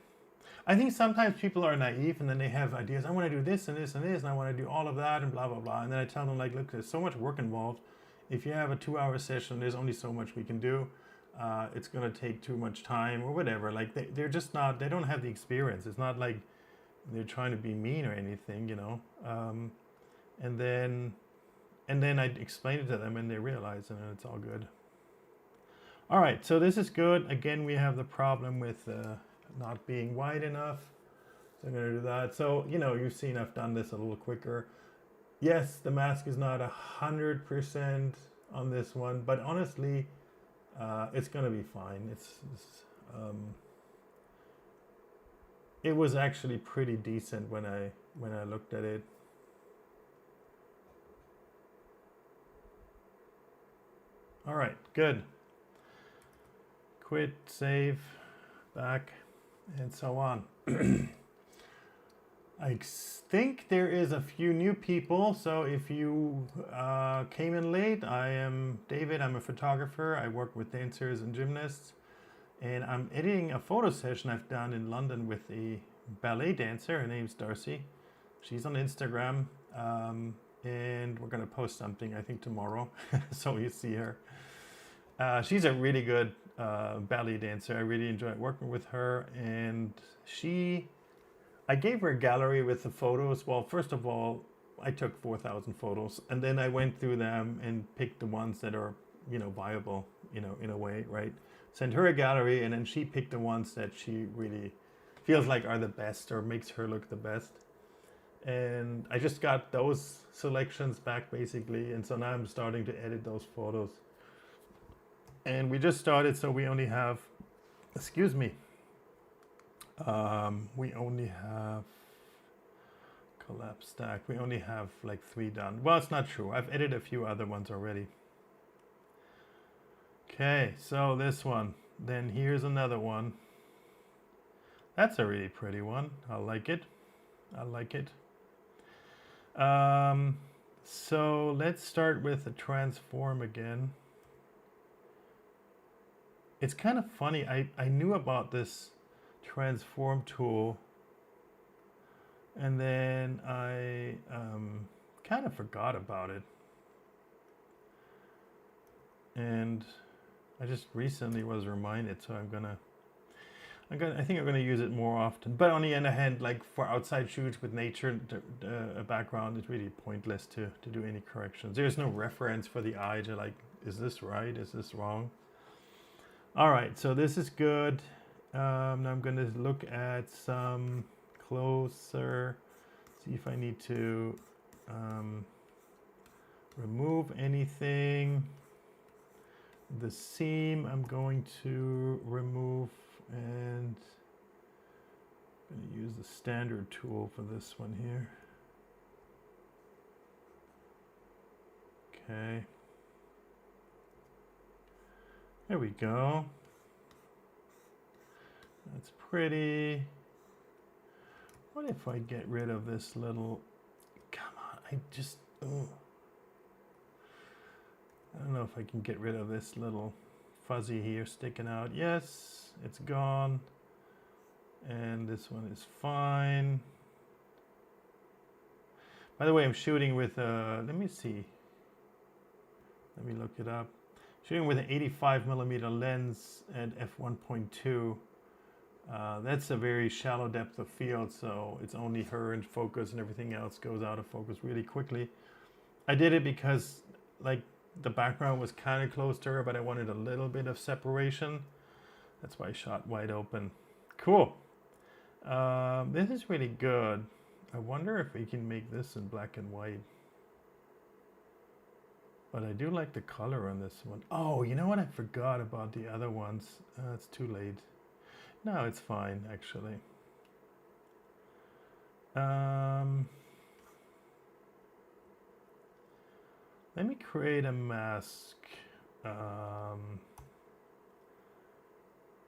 I think sometimes people are naive and then they have ideas. I want to do this and this and this, and I want to do all of that and blah, blah, blah. And then I tell them, like, look, there's so much work involved. If you have a 2-hour session, there's only so much we can do. It's going to take too much time or whatever. Like, they're just not, they don't have the experience. It's not like they're trying to be mean or anything, you know. And then I explain it to them and they realize, and it's all good. All right, so this is good. Again, we have the problem with not being wide enough. So I'm going to do that. So, you know, you've seen I've done this a little quicker. Yes, the mask is not 100% on this one, but honestly, it's going to be fine. It was actually pretty decent when I looked at it. All right, good. Quit, save, back, and so on. I think there is a few new people, so if you came in late, I am David. I'm a photographer. I work with dancers and gymnasts, and I'm editing a photo session I've done in London with a ballet dancer. Her name's Darcey. She's on Instagram, and we're going to post something, I think, tomorrow, so you see her. She's a really good ballet dancer. I really enjoy working with her, and I gave her a gallery with the photos. Well, first of all, I took 4,000 photos, and then I went through them and picked the ones that are, you know, viable, you know, in a way, right? Sent her a gallery, and then she picked the ones that she really feels like are the best or makes her look the best. And I just got those selections back basically, and so now I'm starting to edit those photos. And we just started, so we only have, excuse me, we only have collapse stack. We only have like 3 done. Well, it's not true. I've edited a few other ones already. Okay, so this one. Then here's another one. That's a really pretty one. I like it. I like it. So let's start with the transform again. It's kind of funny. I knew about this transform tool, and then I kind of forgot about it. And I just recently was reminded, so I think I'm gonna use it more often. But on the other hand, like for outside shoots with nature, a background, it's really pointless to do any corrections. There's no reference for the eye to like, is this right? Is this wrong? All right, so this is good. Now I'm going to look at some closer, see if I need to remove anything. The seam I'm going to remove, and I'm going to use the standard tool for this one here. Okay. There we go. That's pretty. What if I get rid of this little, come on, I don't know if I can get rid of this little fuzzy here sticking out. Yes, it's gone. And this one is fine. By the way, I'm shooting with, let me see. Let me look it up. Shooting with an 85mm lens at f1.2. That's a very shallow depth of field, so it's only her in focus and everything else goes out of focus really quickly. I did it because like the background was kind of close to her, but I wanted a little bit of separation. That's why I shot wide open. Cool. This is really good. I wonder if we can make this in black and white. But I do like the color on this one. Oh, you know what? I forgot about the other ones. It's too late. No, it's fine, actually. Let me create a mask.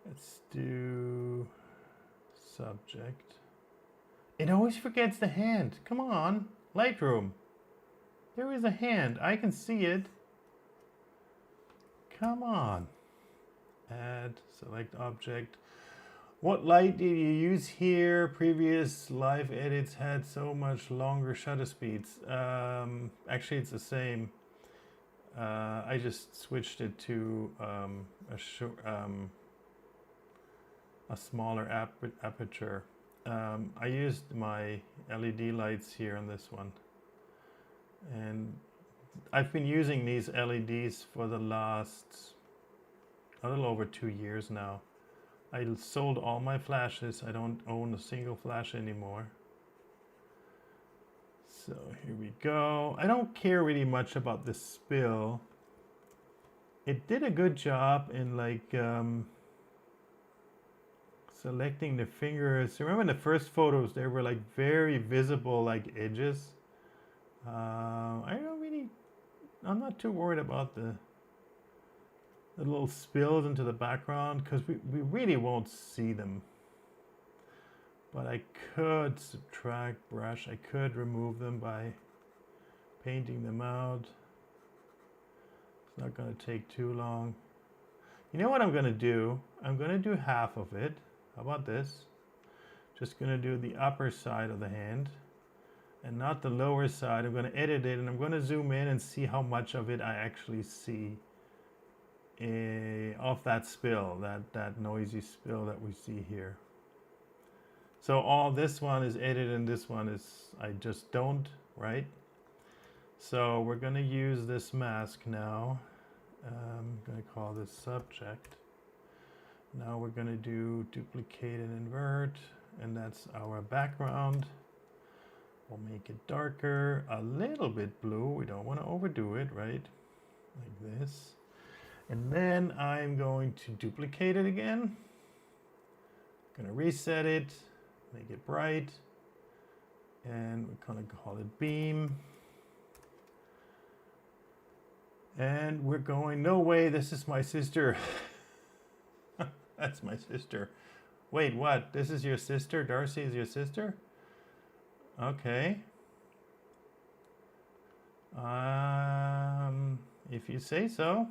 Let's do subject. It always forgets the hand. Come on, Lightroom. There is a hand. I can see it. Come on. Add, select object. What light did you use here? Previous live edits had so much longer shutter speeds. Actually, it's the same. I just switched it to a smaller aperture. I used my LED lights here on this one. And I've been using these LEDs for the last a little over 2 years now. I sold all my flashes. I don't own a single flash anymore. So here we go. I don't care really much about the spill. It did a good job in like selecting the fingers. Remember in the first photos, they were like very visible like edges. I'm not too worried about the little spills into the background because we really won't see them. But I could subtract brush. I could remove them by painting them out. It's not going to take too long. You know what I'm going to do? I'm going to do half of it. How about this? Just going to do the upper side of the hand and not the lower side. I'm going to edit it and I'm going to zoom in and see how much of it I actually see of that spill, that noisy spill that we see here. So all this one is edited and this one is, I just don't, right? So we're going to use this mask now. I'm going to call this subject. Now we're going to do duplicate and invert, and that's our background. We'll make it darker, a little bit blue. We don't want to overdo it, right? Like this. And then I'm going to duplicate it again. Going to reset it, make it bright, and we're going to call it beam. And we're going, no way, this is my sister. That's my sister. Wait, what? This is your sister? Darcey is your sister? Okay. If you say so.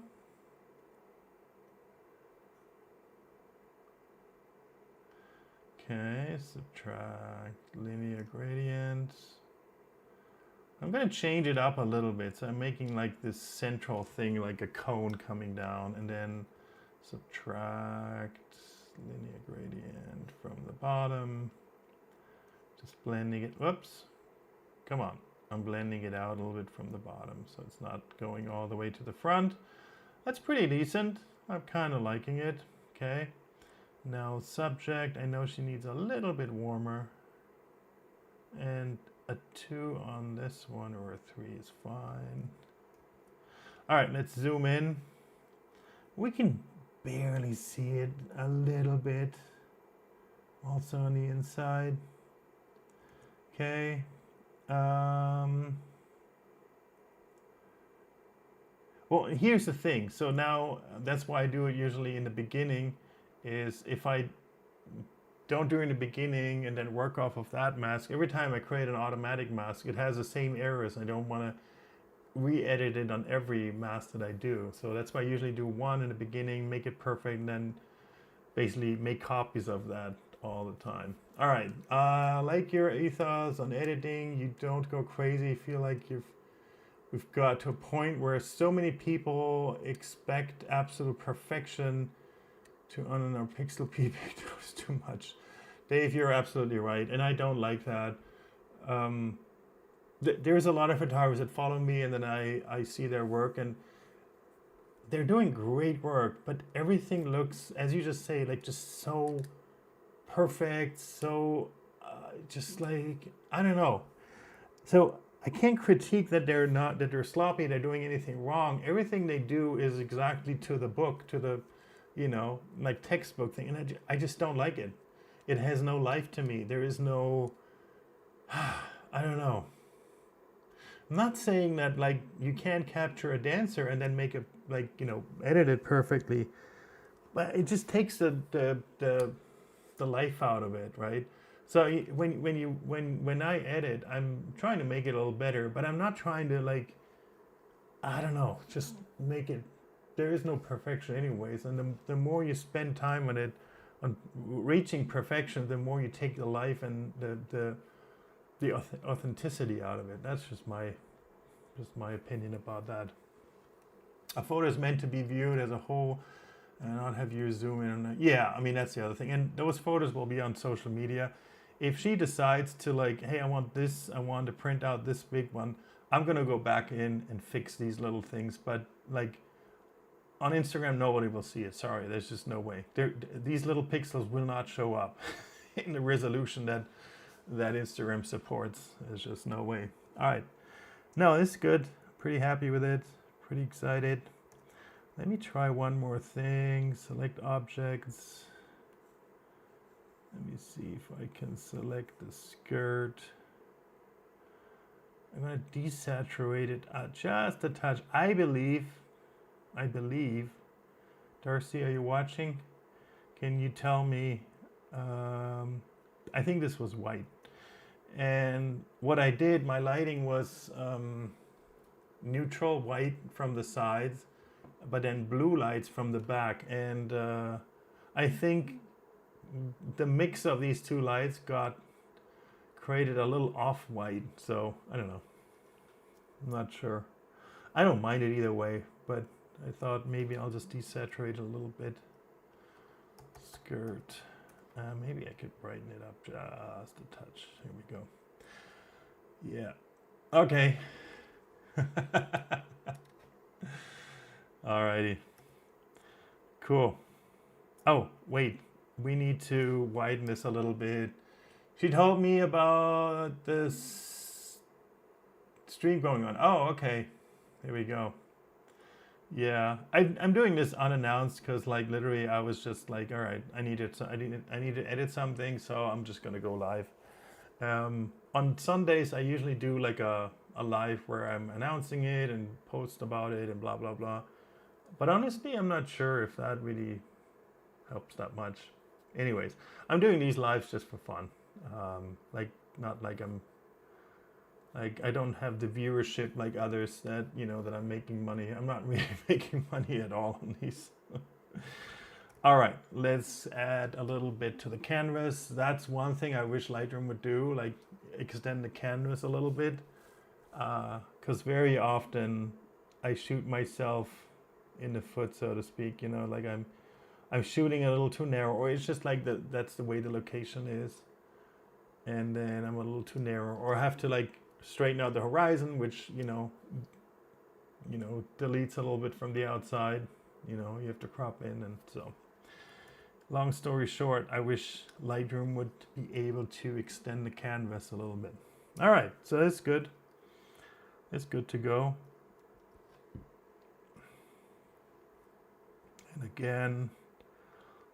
Okay, subtract linear gradients. I'm going to change it up a little bit. So I'm making like this central thing, like a cone coming down, and then subtract linear gradient from the bottom. Just blending it. Whoops. Come on. I'm blending it out a little bit from the bottom, so it's not going all the way to the front. That's pretty decent. I'm kind of liking it. Okay. Now subject, I know she needs a little bit warmer. And a 2 on this one or a 3 is fine. All right, let's zoom in. We can barely see it a little bit. Also on the inside. Okay. Well, here's the thing. So now that's why I do it usually in the beginning. Is if I don't do it in the beginning and then work off of that mask, every time I create an automatic mask, it has the same errors. I don't want to re-edit it on every mask that I do. So that's why I usually do one in the beginning, make it perfect, and then basically make copies of that all the time. All right, like your ethos on editing, you don't go crazy. Feel like we've got to a point where so many people expect absolute perfection. I don't know, pixel peep was too much. Dave, you're absolutely right, and I don't like that. There's a lot of photographers that follow me, and then I see their work, and they're doing great work, but everything looks, as you just say, like just so perfect, so just like, I don't know. So I can't critique that they're sloppy, they're doing anything wrong. Everything they do is exactly to the book, to the, like textbook thing. And I just don't like it. It has no life to me. There is no, I don't know. I'm not saying that like you can't capture a dancer and then make it like, edit it perfectly. But it just takes the life out of it, right? So when I edit, I'm trying to make it a little better, but I'm not trying to like, I don't know, just make it. There is no perfection, anyways, and the more you spend time on it, on reaching perfection, the more you take the life and the authenticity out of it. That's just my opinion about that. A photo is meant to be viewed as a whole and not have you zoom in on it. Yeah, I mean, that's the other thing. And those photos will be on social media. If she decides to like, hey, I want to print out this big one, I'm going to go back in and fix these little things. But like on Instagram, nobody will see it. Sorry, there's just no way. These little pixels will not show up in the resolution that Instagram supports. There's just no way. All right. No, it's good. Pretty happy with it. Pretty excited. Let me try one more thing. Select objects. Let me see if I can select the skirt. I'm going to desaturate it just a touch. I believe, Darcey, are you watching? Can you tell me? I think this was white. And what I did, my lighting was neutral white from the sides, but then blue lights from the back. And I think the mix of these two lights created a little off-white. So I don't know. I'm not sure. I don't mind it either way, but I thought maybe I'll just desaturate a little bit. Skirt. Maybe I could brighten it up just a touch. Here we go. Yeah. Okay. Alrighty. Cool. Oh, wait. We need to widen this a little bit. She told me about this stream going on. Oh, okay. There we go. Yeah, I'm doing this unannounced because like literally I was just like, all right, I need to edit something, so I'm just gonna go live. On Sundays I usually do like a live where I'm announcing it and post about it and blah blah blah. But honestly, I'm not sure if that really helps that much. Anyways, I'm doing these lives just for fun. Like not like I don't have the viewership like others that, that I'm making money. I'm not really making money at all on these. All right, let's add a little bit to the canvas. That's one thing I wish Lightroom would do, like extend the canvas a little bit. Because very often I shoot myself in the foot, so to speak, like I'm shooting a little too narrow, or it's just like that's the way the location is. And then I'm a little too narrow, or I have to like straighten out the horizon, which deletes a little bit from the outside. You have to crop in, and so long story short, I wish Lightroom would be able to extend the canvas a little bit. All right, so that's good. It's good to go. And again,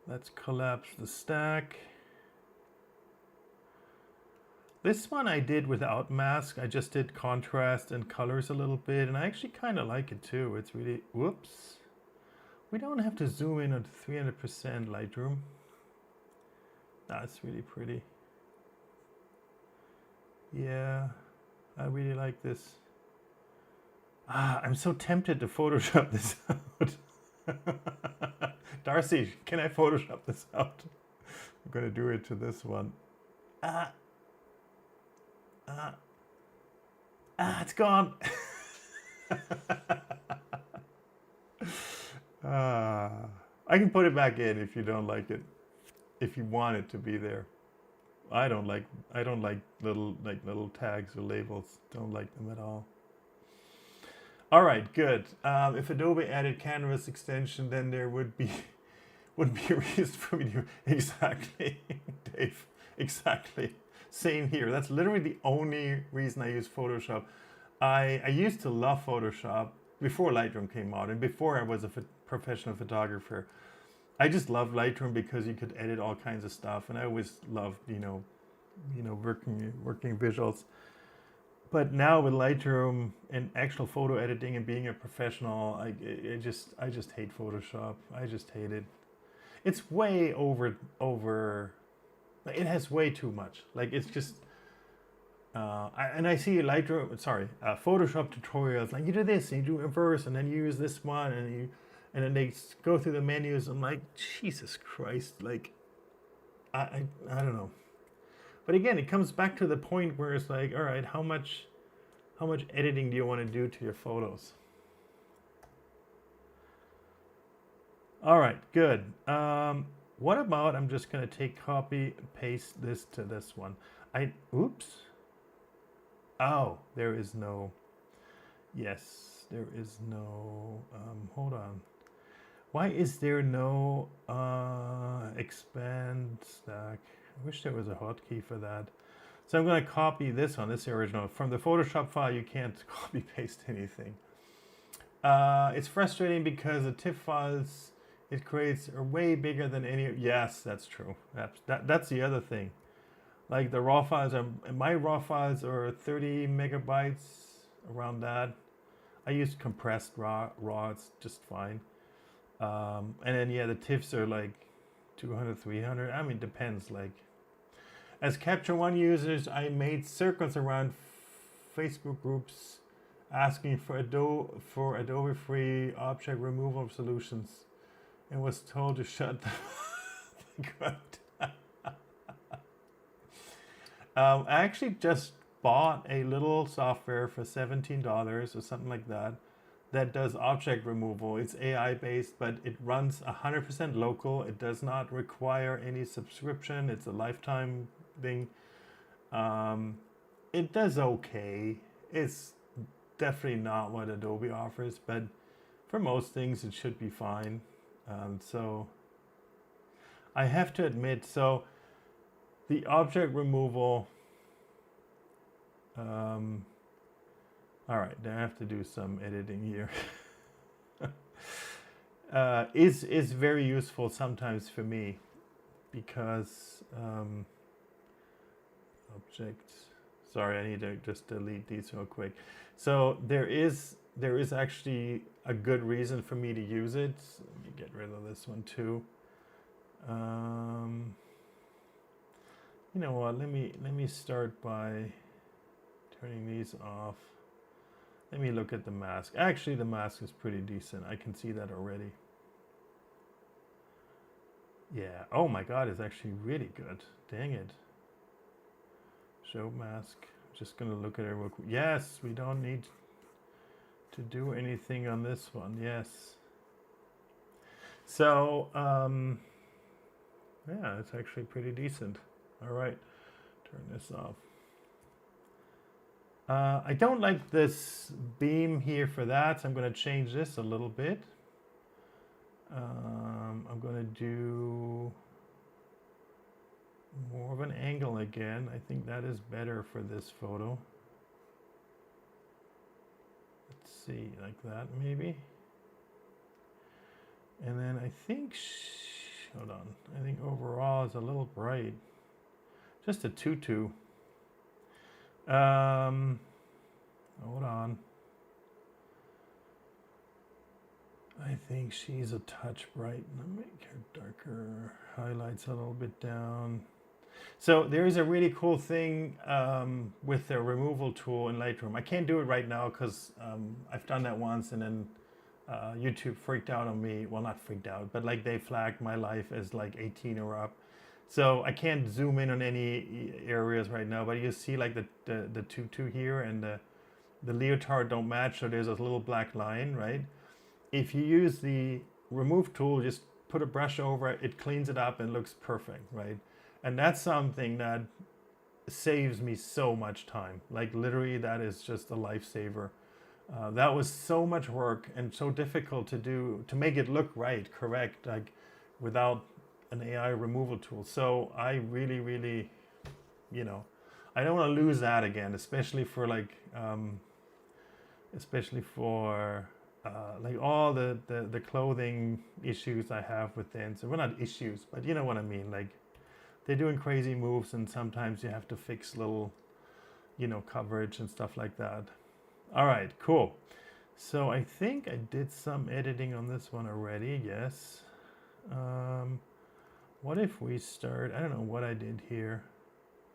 let's collapse the stack. This one I did without mask. I just did contrast and colors a little bit, and I actually kind of like it too. It's really, whoops. We don't have to zoom in at 300% Lightroom. That's really pretty. Yeah, I really like this. I'm so tempted to Photoshop this out. Darcey, can I Photoshop this out? I'm gonna do it to this one. It's gone. I can put it back in if you don't like it. If you want it to be there. I don't like little tags or labels. Don't like them at all. All right, good. If Adobe added canvas extension, then there would be a reason for me to exactly, Dave. Exactly. Same here. That's literally the only reason I use Photoshop. I used to love Photoshop before Lightroom came out and before I was a professional photographer. I just loved Lightroom because you could edit all kinds of stuff, and I always loved, working visuals. But now with Lightroom and actual photo editing and being a professional, I just hate Photoshop. I just hate it. It's way over. It has way too much. Like it's just. I see Photoshop tutorials like you do this and you do reverse and then you use this one and then they go through the menus. I'm like, Jesus Christ, like I don't know. But again, it comes back to the point where it's like, all right, how much editing do you want to do to your photos? All right, good. What about I'm just gonna copy paste this to this one. Oops. Oh, there is no. Yes, there is no. Hold on. Why is there no expand stack? I wish there was a hotkey for that. So I'm going to copy this one, this original. From the Photoshop file, you can't copy paste anything. It's frustrating because the TIFF files it creates are way bigger than any. Yes, that's true. That's the other thing. Like the raw files my raw files are 30 megabytes, around that. I use compressed raw, it's just fine. And then yeah, the TIFFs are like 200, 300. I mean, depends. Like, as Capture One users, I made circles around Facebook groups asking for Adobe free object removal solutions, and was told to shut the fuck up. I actually just bought a little software for $17 or something like that that does object removal. It's AI based, but it runs 100% local. It does not require any subscription. It's a lifetime thing. It does okay. It's definitely not what Adobe offers, but for most things it should be fine. So I have to admit, so the object removal, all right, I have to do some editing here. Is very useful sometimes for me because objects. Sorry, I need to just delete these real quick. So there is actually a good reason for me to use it. Let me get rid of this one too. You know what? Let me start by turning these off. Let me look at the mask. Actually, the mask is pretty decent. I can see that already. Yeah. Oh my God, it's actually really good. Dang it. Show mask. I'm just gonna look at it real quick. Yes, we don't need to do anything on this one. Yes. So, yeah, it's actually pretty decent. All right, turn this off. I don't like this beam here for that, so I'm going to change this a little bit. I'm going to do more of an angle again. I think that is better for this photo. Let's see, like that maybe. And then I think, hold on, I think overall is a little bright. Just a 2-2. Hold on. I think she's a touch bright. Let me make her darker. Highlights a little bit down. So there is a really cool thing with the removal tool in Lightroom. I can't do it right now because I've done that once and then YouTube freaked out on me. Well, not freaked out, but like they flagged my life as like 18 or up. So I can't zoom in on any areas right now, but you see like the 2-2 here and the leotard don't match, so there's a little black line, right? If you use the remove tool, just put a brush over it, it cleans it up and looks perfect, right? And that's something that saves me so much time. Like literally that is just a lifesaver. That was so much work and so difficult to do, to make it look right, correct, like without an AI removal tool. So I really, really, I don't want to lose that again, especially for like, especially for like all the clothing issues I have with Dancer. Well, not issues, but you know what I mean. Like they're doing crazy moves, and sometimes you have to fix little, you know, coverage and stuff like that. All right, cool. So I think I did some editing on this one already. Yes. What if we start? I don't know what I did here.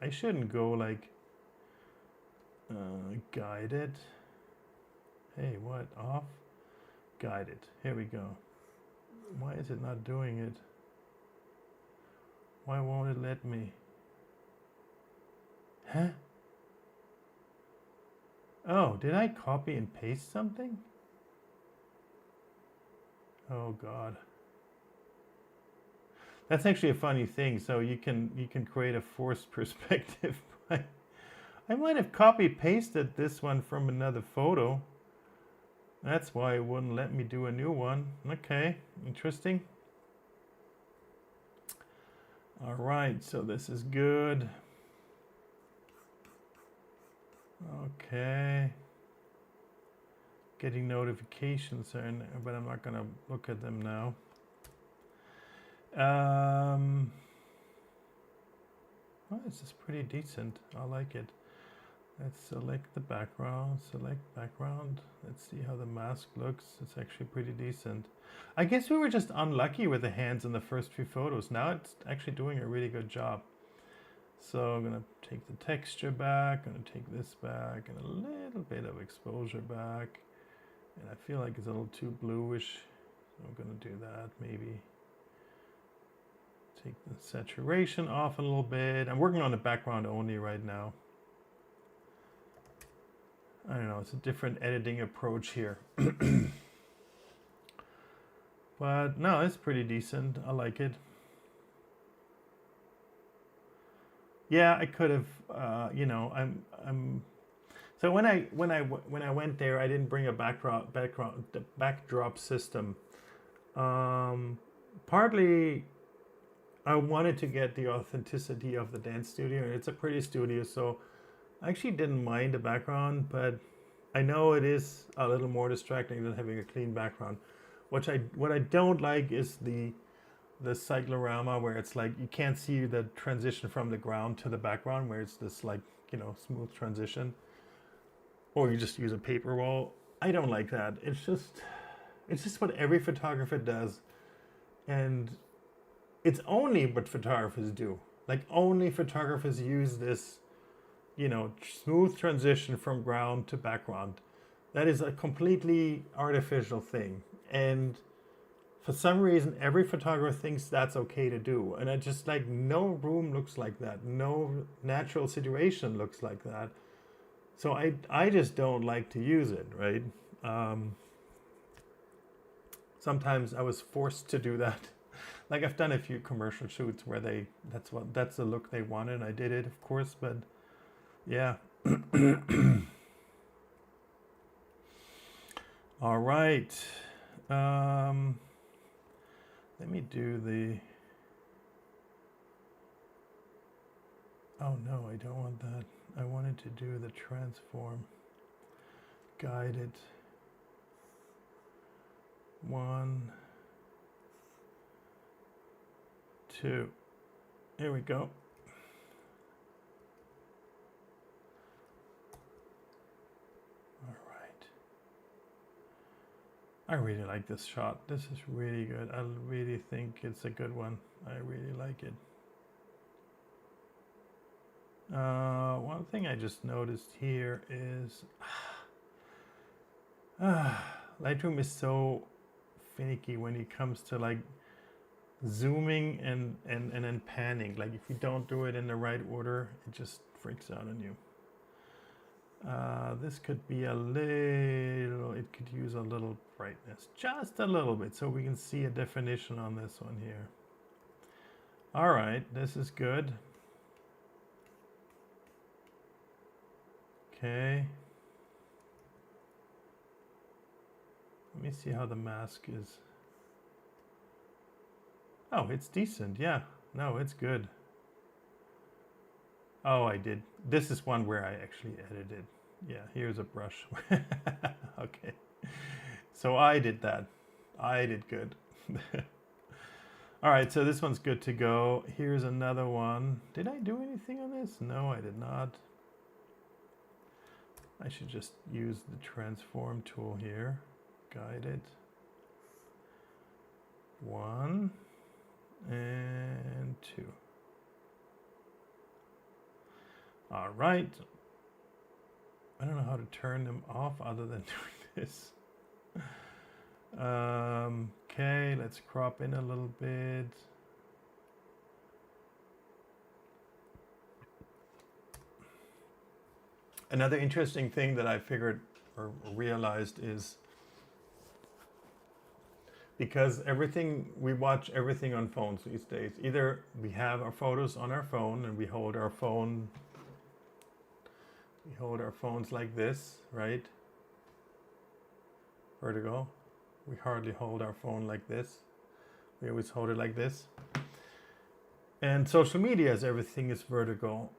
I shouldn't go like guided. Hey, what? Off? Guided. Here we go. Why is it not doing it? Why won't it let me? Huh? Oh, did I copy and paste something? Oh God. That's actually a funny thing. So you can create a forced perspective. I might have copy pasted this one from another photo. That's why it wouldn't let me do a new one. Okay, interesting. All right, so this is good. Okay. Getting notifications, but I'm not gonna look at them now. Well, this is pretty decent. I like it. Let's select the background, select background. Let's see how the mask looks. It's actually pretty decent. I guess we were just unlucky with the hands in the first few photos. Now it's actually doing a really good job. So I'm gonna take the texture back, I'm gonna take this back, and a little bit of exposure back. And I feel like it's a little too bluish. So I'm gonna do that maybe. Take the saturation off a little bit. I'm working on the background only right now. I don't know, it's a different editing approach here. But no, it's pretty decent. I like it. Yeah, I could have, you know, so when I went there, I didn't bring a backdrop system. Partly I wanted to get the authenticity of the dance studio. It's a pretty studio, so I actually didn't mind the background, but I know it is a little more distracting than having a clean background. What I don't like is the cyclorama where it's like you can't see the transition from the ground to the background, where it's this like, you know, smooth transition. Or you just use a paper wall. I don't like that. It's just what every photographer does. And it's only what photographers do. Like only photographers use this, you know, smooth transition from ground to background. That is a completely artificial thing. And for some reason, every photographer thinks that's okay to do. And I just like, no room looks like that. No natural situation looks like that. So I just don't like to use it, right? Sometimes I was forced to do that. Like I've done a few commercial shoots where that's the look they wanted. And I did it, of course, but yeah. All right. Let me do the. Oh no, I don't want that. I wanted to do the transform. Guided. 1, 2. Here we go. All right. I really like this shot. This is really good. I really think it's a good one. I really like it. One thing I just noticed here is Lightroom is so finicky when it comes to like zooming and then panning. Like if you don't do it in the right order, it just freaks out on you. This could be a little, it could use a little brightness, just a little bit, so we can see a definition on this one here. All right, this is good. Okay. Let me see how the mask is. Oh, it's decent. Yeah, no, it's good. Oh, I did. This is one where I actually edited. Yeah, here's a brush. Okay. So I did that. I did good. All right, so this one's good to go. Here's another one. Did I do anything on this? No, I did not. I should just use the transform tool here. Guide it. 1 and 2. All right. I don't know how to turn them off other than doing this. Okay, let's crop in a little bit. Another interesting thing that I figured or realized is because we watch everything on phones these days. Either we have our photos on our phone and we hold our phones like this, right? Vertical. We hardly hold our phone like this. We always hold it like this. And social media is everything is vertical.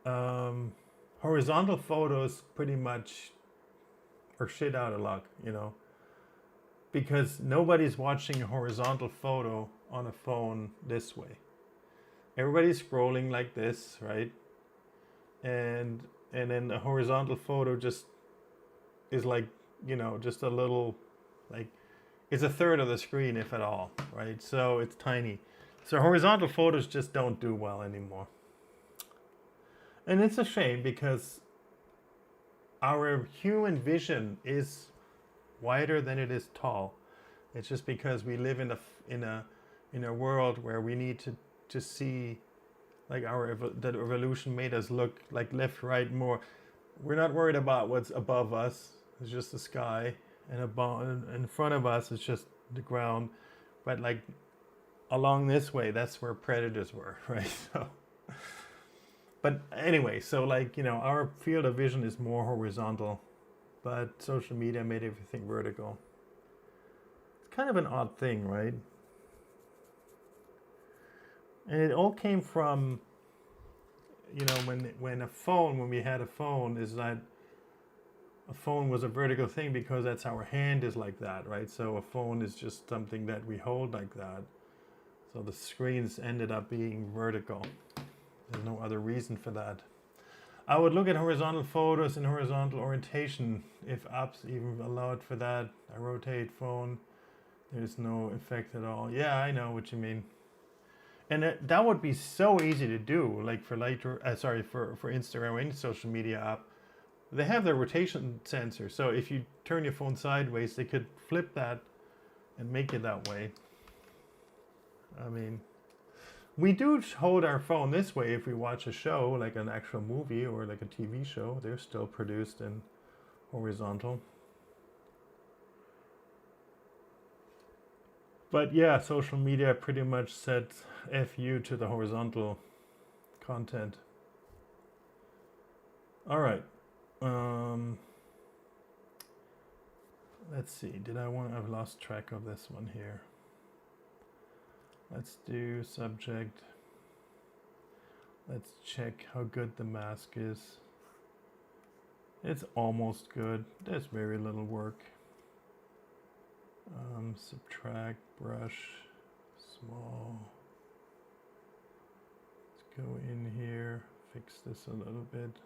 Horizontal photos pretty much are shit out of luck, you know, because nobody's watching a horizontal photo on a phone this way. Everybody's scrolling like this, right? And then a horizontal photo just is like, you know, just a little, like, it's a third of the screen, if at all, right? So it's tiny. So horizontal photos just don't do well anymore. And it's a shame because our human vision is wider than it is tall. It's just because we live in a world where we need to see, like, that evolution made us look like left, right more. We're not worried about what's above us. It's just the sky, and in front of us it's just the ground. But like along this way, that's where predators were, right? So, but anyway, so like, you know, our field of vision is more horizontal, but social media made everything vertical. It's kind of an odd thing, right? And it all came from, you know, when we had a phone, is that a phone was a vertical thing because that's our hand is like that, right? So a phone is just something that we hold like that. So the screens ended up being vertical. There's no other reason for that. I would look at horizontal photos in horizontal orientation if apps even allowed for that. I rotate phone. There's no effect at all. Yeah, I know what you mean. And that would be so easy to do, like for for Instagram or any social media app. They have their rotation sensor, so if you turn your phone sideways, they could flip that and make it that way. I mean, we do hold our phone this way if we watch a show, like an actual movie or like a TV show. They're still produced in horizontal. But yeah, social media pretty much said FU to the horizontal content. All right. Let's see. I've lost track of this one here. Let's do subject. Let's check how good the mask is. It's almost good. There's very little work. Subtract, brush, small. Let's go in here, fix this a little bit.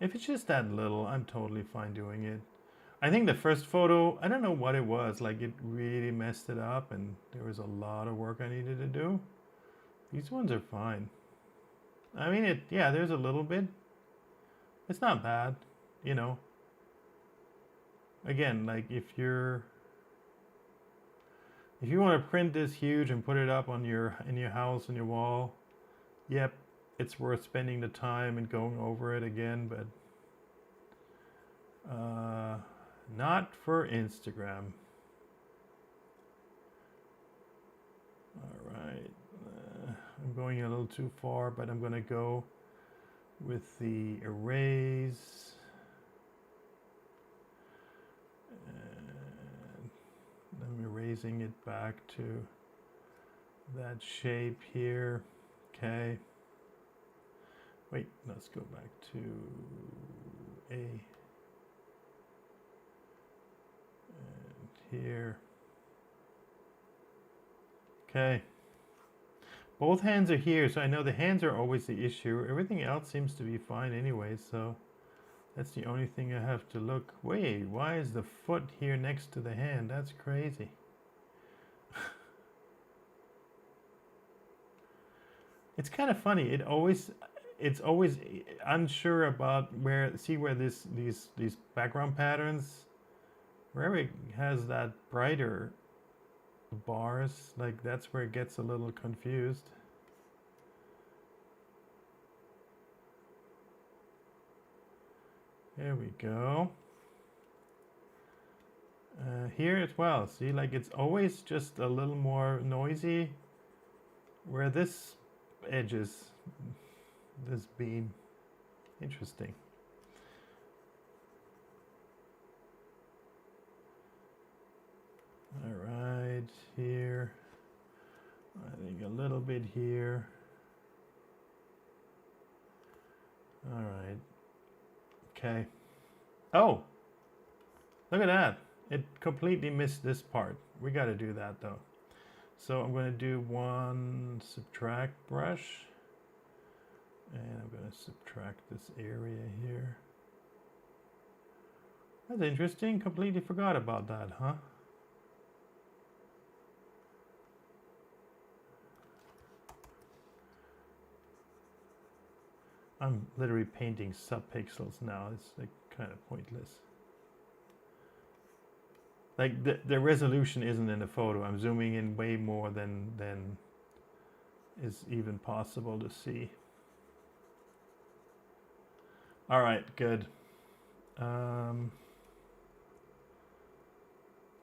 If it's just that little, I'm totally fine doing it. I think the first photo, I don't know what it was, like it really messed it up and there was a lot of work I needed to do. These ones are fine. I mean, there's a little bit. It's not bad, you know. Again, like if you want to print this huge and put it up in your house, on your wall, yep, it's worth spending the time and going over it again, but not for Instagram. All right, I'm going a little too far, but I'm going to go with the erase. And I'm erasing it back to that shape here. Okay. Wait, let's go back to A. And here. Okay. Both hands are here, so I know the hands are always the issue. Everything else seems to be fine anyway, so that's the only thing I have to look. Wait, why is the foot here next to the hand? That's crazy. It's kind of funny. It's always unsure about where. See where these background patterns, wherever it has that brighter bars, like that's where it gets a little confused. There we go. Here as well. See, like it's always just a little more noisy where this edges this beam. Interesting. All right, here. I think a little bit here. All right. Okay. Oh, look at that. It completely missed this part. We got to do that though. So I'm going to do one subtract brush. And I'm going to subtract this area here. That's interesting. Completely forgot about that, huh? I'm literally painting subpixels now. It's like kind of pointless. Like the resolution isn't in the photo. I'm zooming in way more than is even possible to see. All right, good.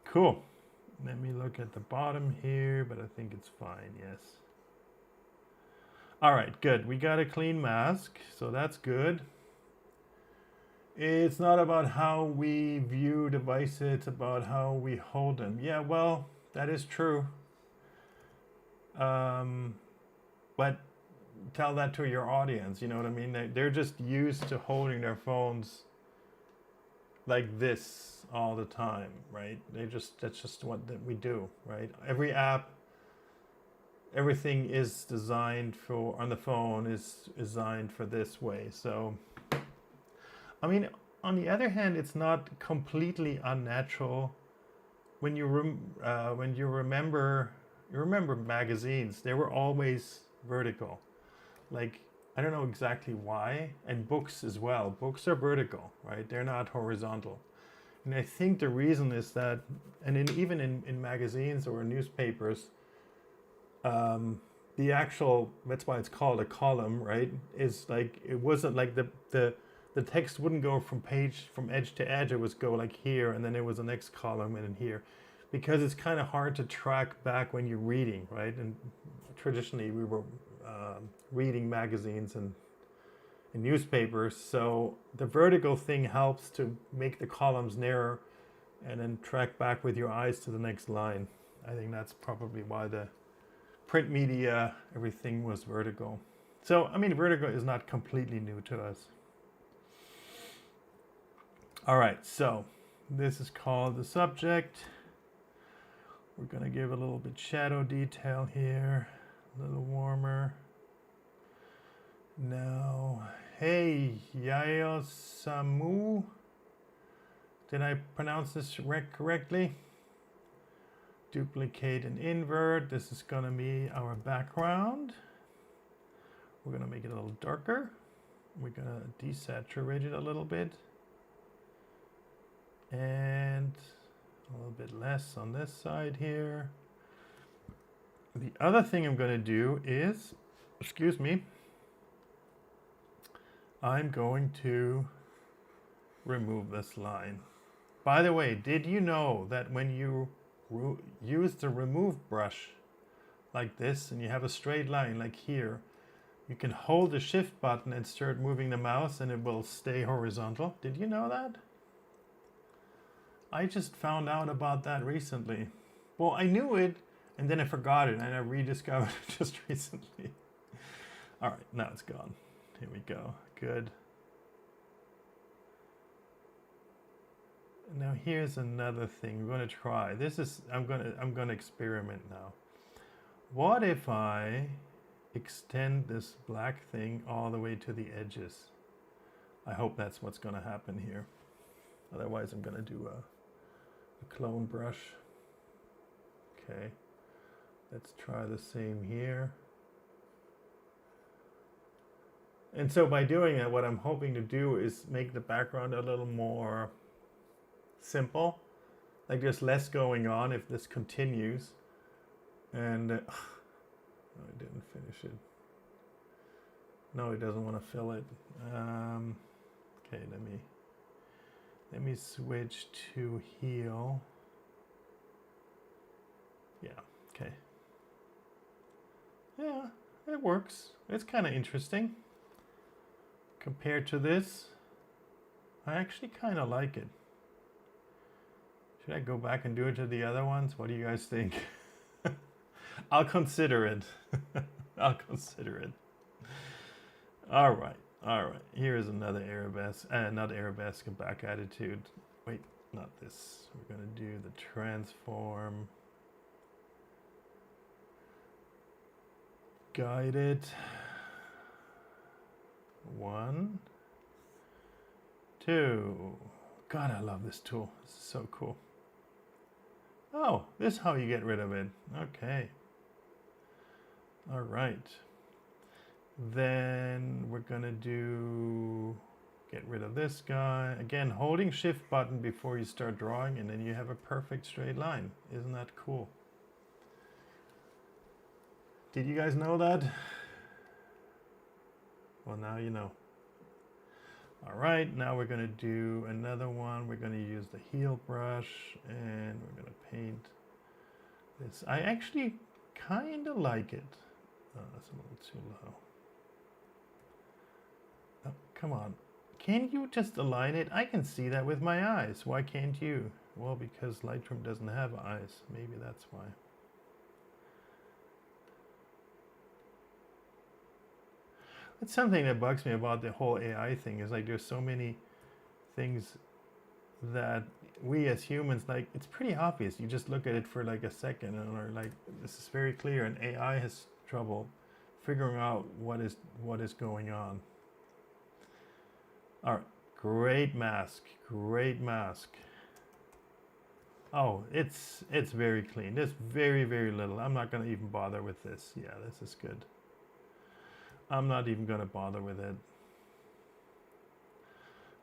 Cool. Let me look at the bottom here, but I think it's fine, yes. All right, good. We got a clean mask, so that's good. It's not about how we view devices, it's about how we hold them. Yeah, well, that is true. But tell that to your audience, you know what I mean? They're just used to holding their phones like this all the time, right? That's just what we do, right? Every app, everything is designed for, on the phone is designed for this way. So, I mean, on the other hand, it's not completely unnatural when you remember magazines. They were always vertical. Like, I don't know exactly why, and books as well. Books are vertical, right? They're not horizontal. And I think the reason is that, and even in magazines or newspapers, the actual, that's why it's called a column, right? Is like, it wasn't like the text wouldn't go from edge to edge. It was go like here, and then there was the next column and in here, because it's kind of hard to track back when you're reading, right? And traditionally we were reading magazines and newspapers, so the vertical thing helps to make the columns narrower and then track back with your eyes to the next line. I think that's probably why the print media, everything was vertical. So, I mean, vertical is not completely new to us. All right, so this is called the subject. We're gonna give a little bit shadow detail here, a little warmer. Now, hey, Yayo Samu, did I pronounce this correctly? Duplicate and invert. This is gonna be our background. We're gonna make it a little darker. We're gonna desaturate it a little bit. And a little bit less on this side here. The other thing I'm gonna do is, excuse me, I'm going to remove this line. By the way, did you know that when you use the remove brush like this and you have a straight line like here, you can hold the shift button and start moving the mouse and it will stay horizontal? Did you know that? I just found out about that recently. Well, I knew it and then I forgot it and I rediscovered it just recently. All right, now it's gone. Here we go. Good. Now here's another thing we're going to try. This is I'm going to experiment now. What if I extend this black thing all the way to the edges? I hope that's what's going to happen here. Otherwise I'm going to do a clone brush. Okay. Let's try the same here. And so by doing that, what I'm hoping to do is make the background a little more simple. Like there's less going on if this continues. And I didn't finish it. No, it doesn't want to fill it. Okay, let me switch to heal. Yeah, okay. Yeah, it works. It's kind of interesting. Compared to this, I actually kind of like it. Should I go back and do it to the other ones? What do you guys think? I'll consider it. I'll consider it. All right. Here is another arabesque, not arabesque, a back attitude. Wait, not this. We're going to do the transform. Guided. 1, 2. God, I love this tool. This is so cool. Oh, this is how you get rid of it. Okay. All right. Then we're gonna get rid of this guy. Again, holding shift button before you start drawing, and then you have a perfect straight line. Isn't that cool? Did you guys know that? Well, now you know. All right, now we're gonna do another one. We're gonna use the heel brush and we're gonna paint this. I actually kind of like it. Oh, that's a little too low. Oh, come on. Can you just align it? I can see that with my eyes. Why can't you? Well, because Lightroom doesn't have eyes. Maybe that's why. It's something that bugs me about the whole AI thing is like there's so many things that we as humans, like it's pretty obvious. You just look at it for like a second and are like, this is very clear, and AI has trouble figuring out what is going on. All right, great mask, great mask. Oh, it's very clean. There's very, very little. I'm not gonna even bother with this. Yeah, this is good. I'm not even going to bother with it.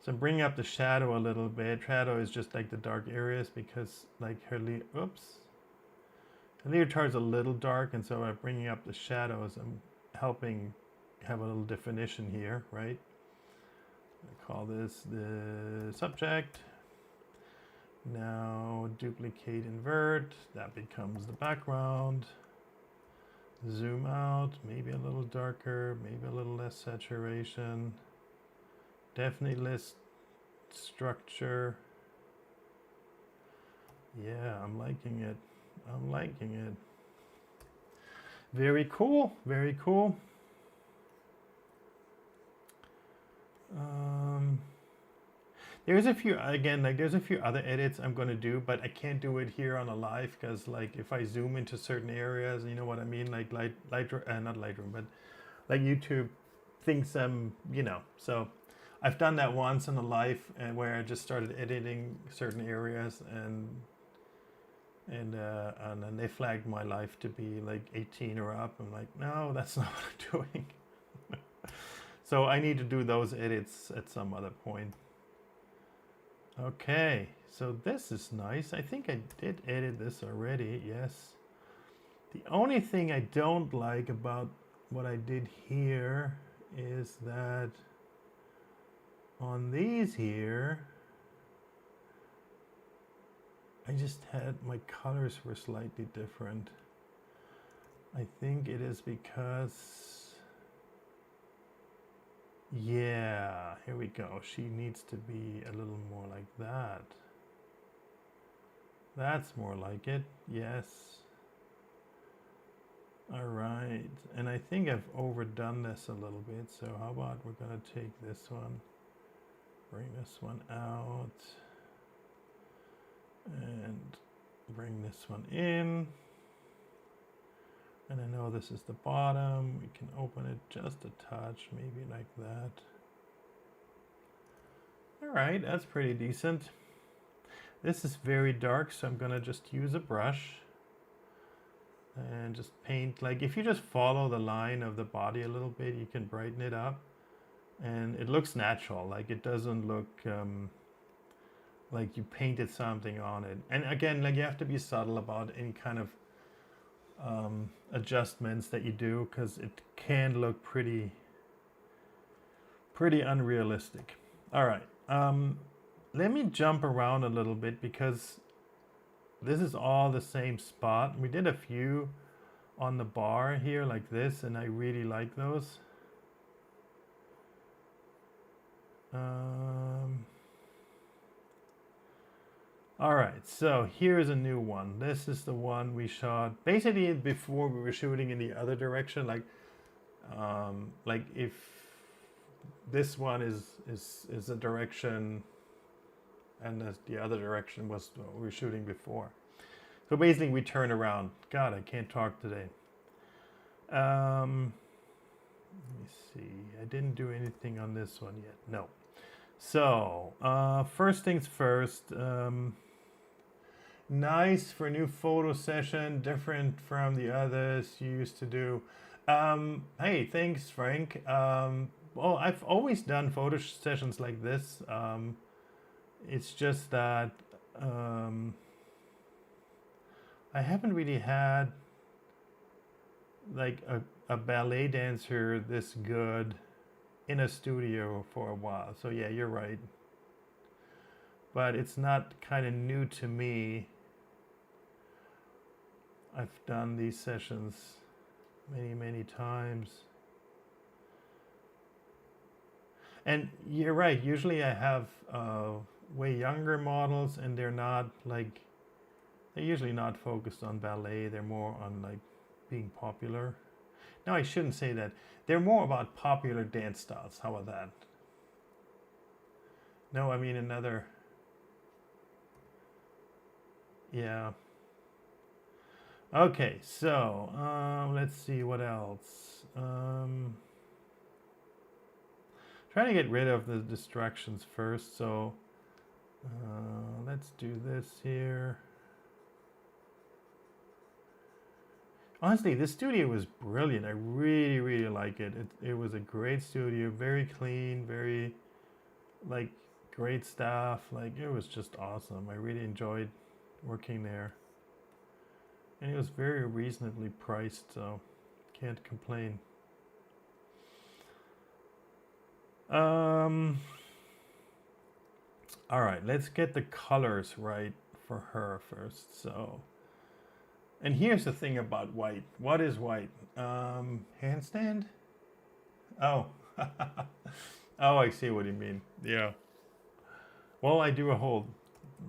So I'm bringing up the shadow a little bit. Shadow is just like the dark areas because like her leotard's a little dark, and so by bringing up the shadows, I'm helping have a little definition here, right? I call this the subject. Now duplicate, invert. That becomes the background. Zoom out, maybe a little darker, maybe a little less saturation. Definitely less structure. Yeah, I'm liking it. I'm liking it. Very cool, very cool. There's a few, again, like there's a few other edits I'm going to do, but I can't do it here on a live because like if I zoom into certain areas, you know what I mean? Like not Lightroom, but like YouTube thinks you know, so I've done that once in a live where I just started editing certain areas and then they flagged my life to be like 18 or up. I'm like, no, that's not what I'm doing. So I need to do those edits at some other point. Okay, so this is nice. I think I did edit this already, yes. The only thing I don't like about what I did here is that on these here, I just had, my colors were slightly different. I think it is because, yeah, here we go. She needs to be a little more like that. That's more like it, yes. All right, and I think I've overdone this a little bit, so how about we're gonna take this one, bring this one out, and bring this one in. And I know this is the bottom. We can open it just a touch, maybe like that. All right, that's pretty decent. This is very dark, so I'm gonna just use a brush and just paint. Like if you just follow the line of the body a little bit, you can brighten it up. And it looks natural, like it doesn't look like you painted something on it. And again, like you have to be subtle about any kind of adjustments that you do, because it can look pretty unrealistic. All right, let me jump around a little bit because this is all the same spot. We did a few on the bar here like this, and I really like those. All right, so here's a new one. This is the one we shot basically before we were shooting in the other direction. Like if this one is a direction, and the other direction was what we were shooting before. So basically, we turn around. God, I can't talk today. Let me see. I didn't do anything on this one yet. No. So first things first. Nice for a new photo session, different from the others you used to do. Hey, thanks, Frank. Well, I've always done photo sessions like this. It's just that I haven't really had like a ballet dancer this good in a studio for a while. So yeah, you're right. But it's not kind of new to me. I've done these sessions many times. And you're right, usually I have way younger models, and they're usually not focused on ballet. They're more on like being popular. No, I shouldn't say that. They're more about popular dance styles. How about that? No, I mean another. Yeah. Okay, so let's see what else. Trying to get rid of the distractions first, so let's do this here. Honestly, this studio was brilliant. I really like it. It was a great studio, very clean, very like great staff. Like it was just awesome. I really enjoyed working there. And it was very reasonably priced, so can't complain. All right, let's get the colors right for her first. So, and here's the thing about white. What is white? Handstand? Oh, oh, I see what you mean. Yeah. Well, I do a whole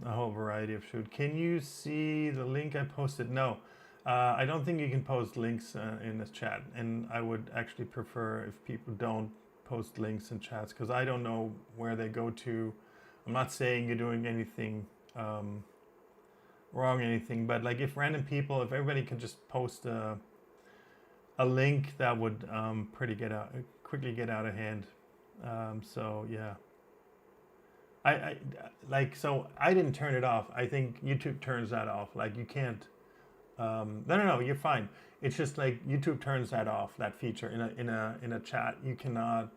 variety of shoot. Can you see the link I posted? No, I don't think you can post links in this chat, and I would actually prefer if people don't post links in chats, because I don't know where they go to. I'm not saying you're doing anything wrong, anything, but like if random people, if everybody could just post a link, that would quickly get out of hand. So yeah. I so I didn't turn it off. I think YouTube turns that off. Like you can't. No, you're fine. It's just like YouTube turns that off. That feature in a chat, you cannot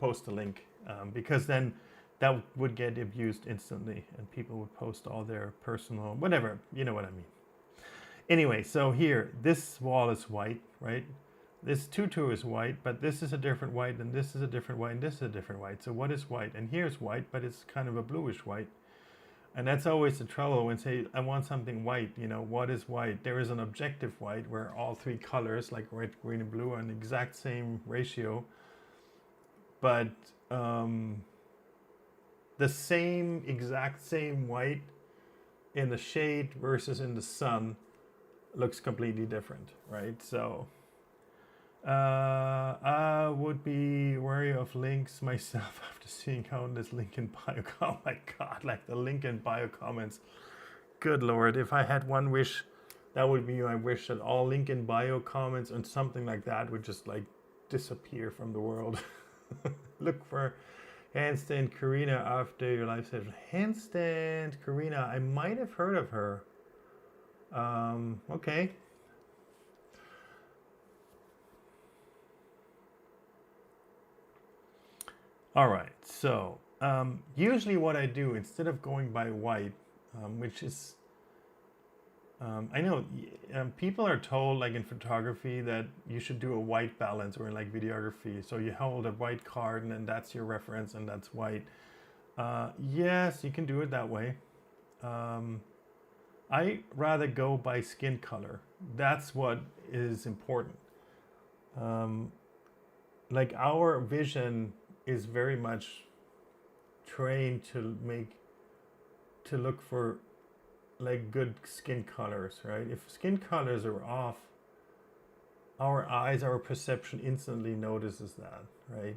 post a link because then that would get abused instantly, and people would post all their personal whatever. You know what I mean. Anyway, so here this wall is white, right? This tutu is white, but this is a different white, and this is a different white, and this is a different white. So what is white? And here's white, but it's kind of a bluish white. And that's always the trouble when say, I want something white, what is white? There is an objective white where all three colors, like red, green, and blue, are in the exact same ratio. But the exact same white in the shade versus in the sun looks completely different, right? So I would be wary of links myself after seeing how this link in bio. Oh my god, like the link in bio comments. Good lord, if I had one wish, that would be my wish, that all link in bio comments and something like that would just like disappear from the world. Look for handstand Karina after your live session. Handstand Karina, I might have heard of her. Okay. All right, so usually what I do, instead of going by white, which is, I know people are told, like in photography, that you should do a white balance, or in like videography. So you hold a white card and then that's your reference and that's white. Yes, you can do it that way. I rather go by skin color. That's what is important. Like our vision is very much trained to look for like good skin colors, right? If skin colors are off, our eyes, our perception instantly notices that, right?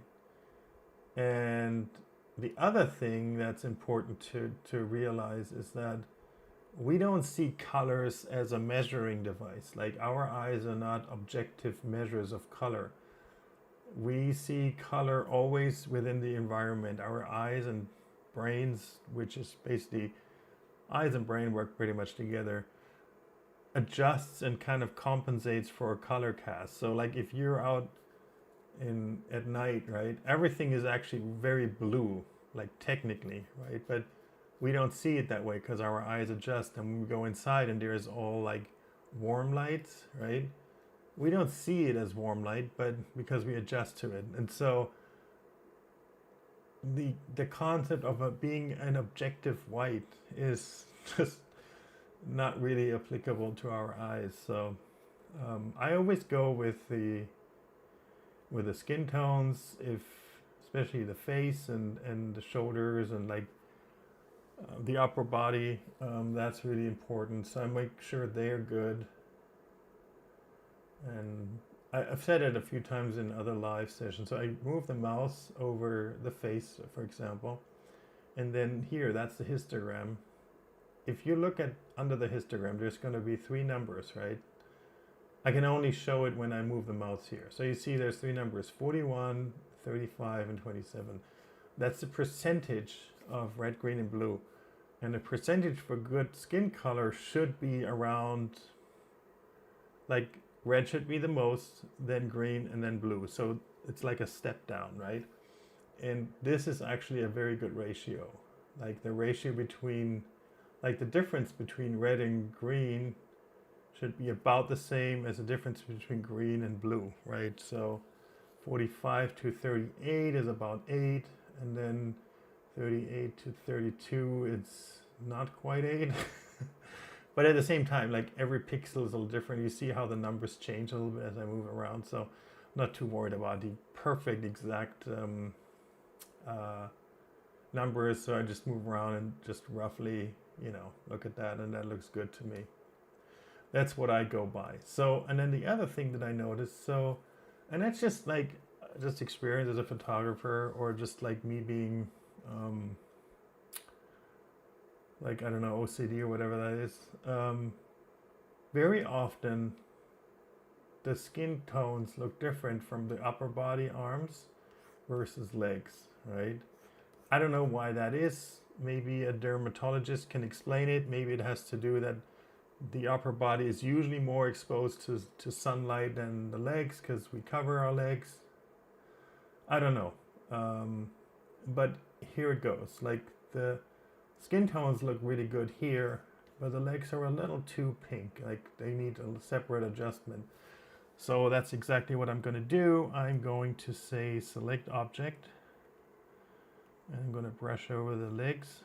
And the other thing that's important to realize is that we don't see colors as a measuring device. Like our eyes are not objective measures of color. We see color always within the environment. Our eyes and brains, which is basically eyes and brain work pretty much together, adjusts and kind of compensates for a color cast. So like if you're out at night, right, everything is actually very blue, like technically, right? But we don't see it that way because our eyes adjust, and when we go inside and there's all like warm lights, right? We don't see it as warm light, but because we adjust to it. And so the concept of being an objective white is just not really applicable to our eyes. So I always go with the skin tones, if especially the face and the shoulders and like the upper body. That's really important. So I make sure they're good. And I've said it a few times in other live sessions. So I move the mouse over the face, for example, and then here, that's the histogram. If you look at under the histogram, there's going to be 3 numbers, right? I can only show it when I move the mouse here. So you see there's 3 numbers, 41, 35, and 27. That's the percentage of red, green, and blue. And the percentage for good skin color should be around, like, red should be the most, then green, and then blue. So it's like a step down, right? And this is actually a very good ratio. Like the ratio between, like the difference between red and green should be about the same as the difference between green and blue, right? So 45 to 38 is about 8, and then 38 to 32, it's not quite 8. But at the same time, like every pixel is a little different. You see how the numbers change a little bit as I move around. So I'm not too worried about the perfect exact numbers. So I just move around and just roughly, look at that, and that looks good to me. That's what I go by. So, and then the other thing that I noticed, and that's just like, just experience as a photographer, or just like me being, like, I don't know, OCD or whatever that is. Very often the skin tones look different from the upper body, arms versus legs, right? I don't know why that is. Maybe a dermatologist can explain it. Maybe it has to do that the upper body is usually more exposed to sunlight than the legs because we cover our legs. I don't know. But here it goes. Like the skin tones look really good here, but the legs are a little too pink. Like they need a separate adjustment. So that's exactly what I'm going to do. I'm going to say select object. And I'm going to brush over the legs.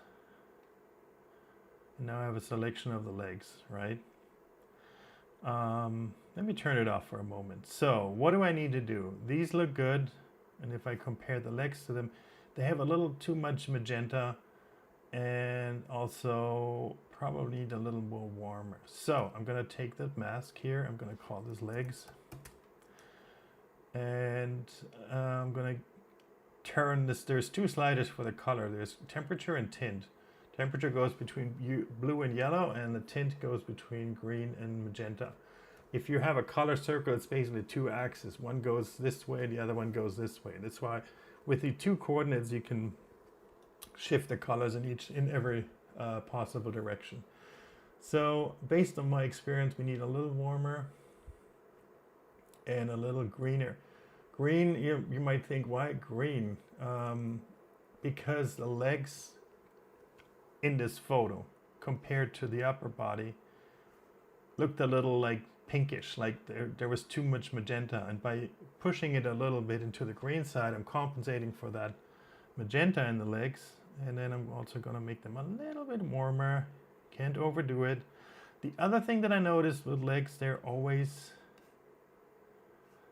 And now I have a selection of the legs, right? Let me turn it off for a moment. So what do I need to do? These look good. And if I compare the legs to them, they have a little too much magenta. and also probably need a little more warmer. So I'm gonna take the mask here. I'm gonna call this legs, and I'm gonna turn this. There's two sliders for the color. There's temperature and tint. Temperature goes between blue and yellow, and the tint goes between green and magenta. If you have a color circle, it's basically two axes. One goes this way, the other one goes this way. That's why with the two coordinates, you can shift the colors in every possible direction. So based on my experience, we need a little warmer and a little greener. Green, you might think, why green? Because the legs in this photo compared to the upper body looked a little like pinkish, like there was too much magenta, and by pushing it a little bit into the green side, I'm compensating for that magenta in the legs. And then I'm also going to make them a little bit warmer. Can't overdo it. The other thing that I noticed with legs,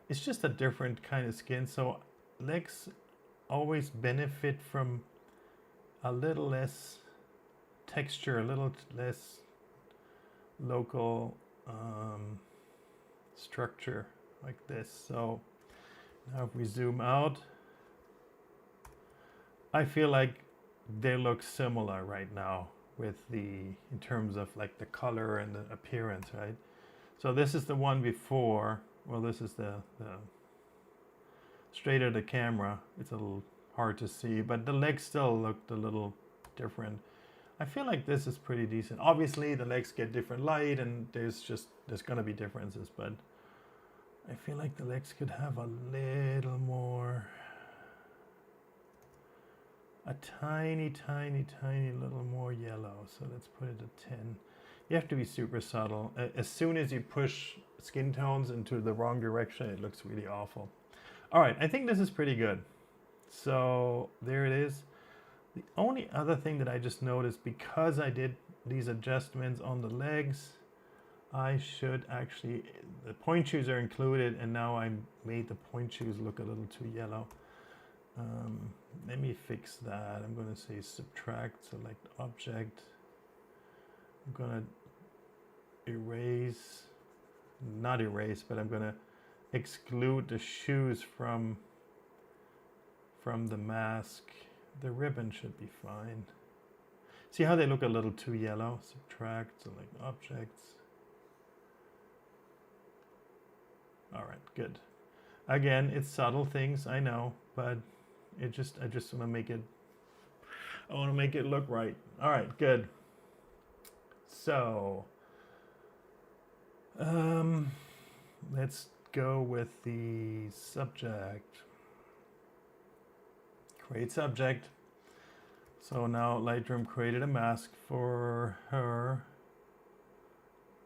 it's just a different kind of skin. So legs always benefit from a little less texture, a little less local structure like this. So now if we zoom out, I feel like they look similar right now in terms of like the color and the appearance, right? So this is the one before. Well, this is the straight at the camera. It's a little hard to see, but the legs still looked a little different. I feel like this is pretty decent. Obviously, the legs get different light, and there's gonna be differences, but I feel like the legs could have a little more. A tiny little more yellow. So let's put it at 10. You have to be super subtle. As soon as you push skin tones into the wrong direction, it looks really awful. All right, I think this is pretty good. So there it is. The only other thing that I just noticed, because I did these adjustments on the legs, I should actually, the point shoes are included, and now I made the point shoes look a little too yellow. Let me fix that. I'm going to say subtract, select object. I'm going to erase, not erase, but I'm going to exclude the shoes from the mask. The ribbon should be fine. See how they look a little too yellow? Subtract, select objects. All right, good. Again, it's subtle things, I know, but I just want to make it, I want to make it look right. All right, good. So, let's go with the subject. Create subject. So now Lightroom created a mask for her.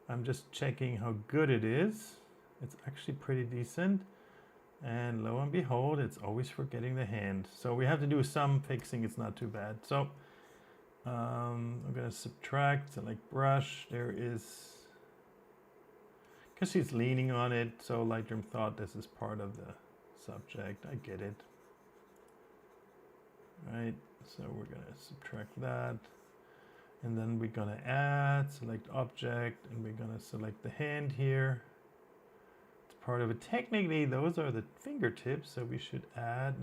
I'm just checking how good it is. It's actually pretty decent. And lo and behold, it's always forgetting the hand. So we have to do some fixing. It's not too bad. So I'm going to subtract, select brush. There is, because she's leaning on it, so Lightroom thought this is part of the subject. I get it. Right, so we're going to subtract that. And then we're going to add, select object, and we're going to select the hand here. Part of it. Technically, those are the fingertips, so we should add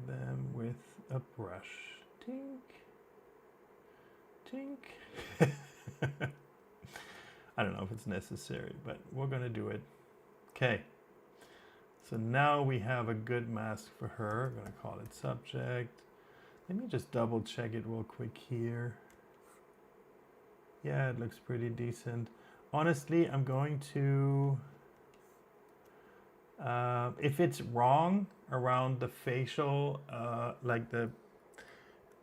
them with a brush. Tink, tink. I don't know if it's necessary, but we're going to do it. Okay. So now we have a good mask for her. I'm going to call it subject. Let me just double check it real quick here. Yeah, it looks pretty decent. Honestly, I'm going to, if it's wrong around the facial, like the,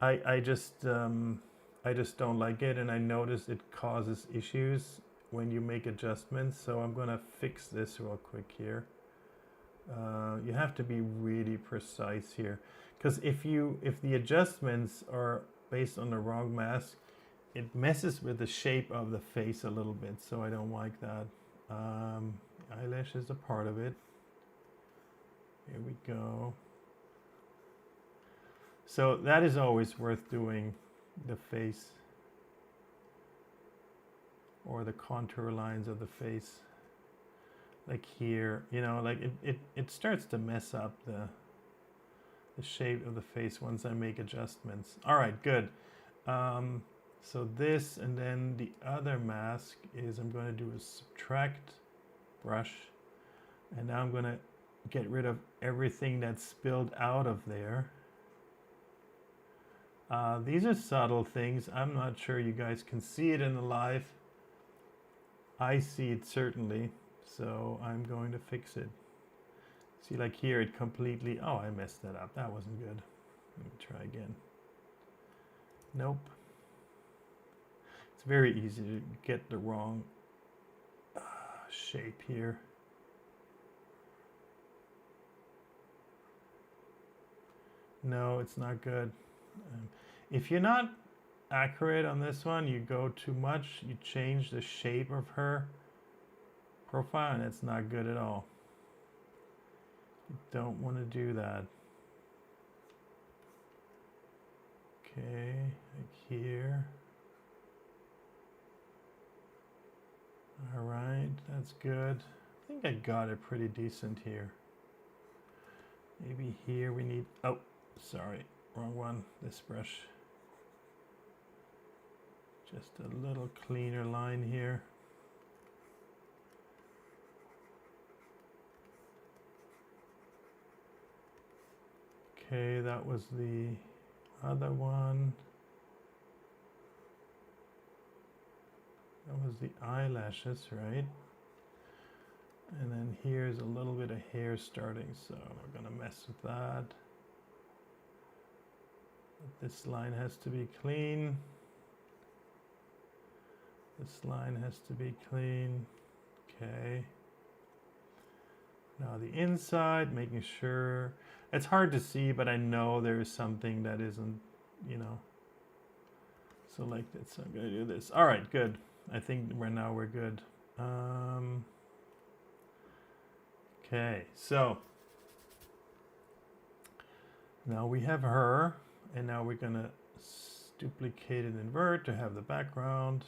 I just don't like it, and I notice it causes issues when you make adjustments. So I'm gonna fix this real quick here. You have to be really precise here, because if the adjustments are based on the wrong mask, it messes with the shape of the face a little bit, so I don't like that. Eyelash is a part of it. Here we go. So that is always worth doing, the face or the contour lines of the face. Like here, you know, like it starts to mess up the shape of the face once I make adjustments. All right, good. So this, and then the other mask is I'm going to do a subtract brush, and now I'm going to get rid of everything that's spilled out of there. These are subtle things. I'm not sure you guys can see it in the live. I see it certainly, so I'm going to fix it. See, like here it completely, oh, I messed that up. That wasn't good. Let me try again. Nope. It's very easy to get the wrong shape here. No, it's not good. If you're not accurate on this one, you go too much, you change the shape of her profile, and it's not good at all. You don't want to do that. Okay, like here. All right, that's good. I think I got it pretty decent here. Maybe here we need, oh, sorry, wrong one, this brush. Just a little cleaner line here. Okay, that was the other one. That was the eyelashes, right? And then here's a little bit of hair starting, so we're gonna mess with that. This line has to be clean. This line has to be clean. Okay. Now the inside, making sure. It's hard to see, but I know there is something that isn't, you know. So like this, I'm gonna do this. All right, good. I think right now we're good. Okay, so now we have her, and now we're gonna duplicate and invert to have the background.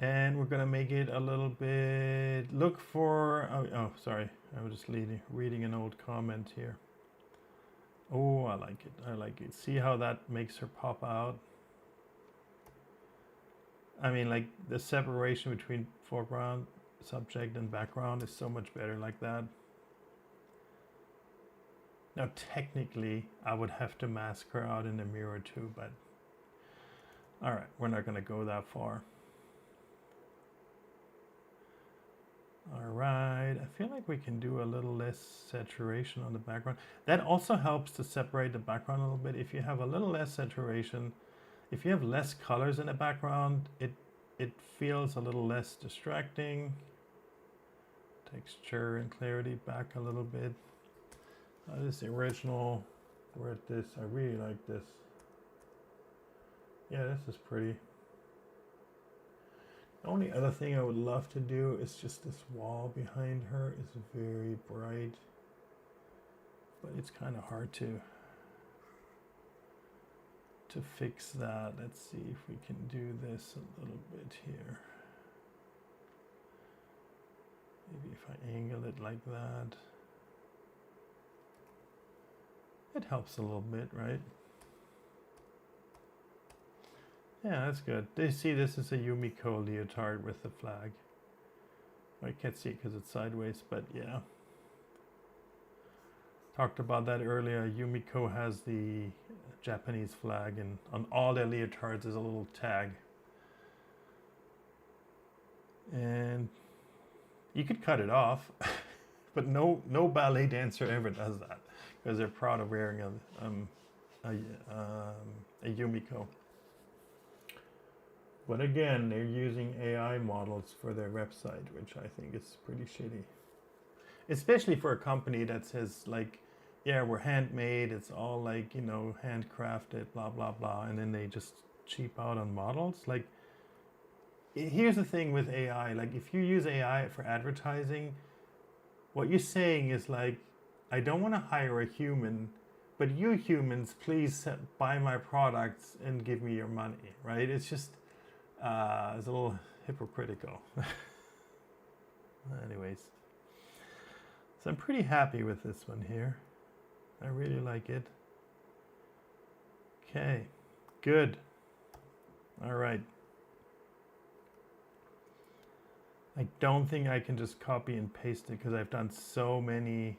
And we're gonna make it a little bit, look for, oh sorry, I was just reading an old comment here. Oh, I like it, I like it. See how that makes her pop out? I mean, like the separation between foreground, subject, and background is so much better like that. Now, technically, I would have to mask her out in the mirror too, but all right, we're not gonna go that far. All right, I feel like we can do a little less saturation on the background. That also helps to separate the background a little bit. If you have a little less saturation, if you have less colors in the background, it feels a little less distracting. Texture and clarity back a little bit. This is the original. We're at this. I really like this. Yeah, this is pretty. The only other thing I would love to do is just this wall behind her is very bright, but it's kind of hard to fix that. Let's see if we can do this a little bit here. Maybe if I angle it like that. It helps a little bit, right? Yeah, that's good. You see, this is a Yumiko leotard with the flag. I can't see it because it's sideways, but yeah. Talked about that earlier. Yumiko has the Japanese flag, and on all their leotards is a little tag. And you could cut it off, but no ballet dancer ever does that because they're proud of wearing a Yumiko. But again, they're using AI models for their website, which I think is pretty shitty. Especially for a company that says like, yeah, we're handmade, it's all like, you know, handcrafted, blah, blah, blah. And then they just cheap out on models. Like, here's the thing with AI. Like, if you use AI for advertising, what you're saying is like, I don't want to hire a human, but you humans, please buy my products and give me your money, right? It's just, it's a little hypocritical. Anyways, so I'm pretty happy with this one here. I really like it. Okay, good. All right. I don't think I can just copy and paste it because I've done so many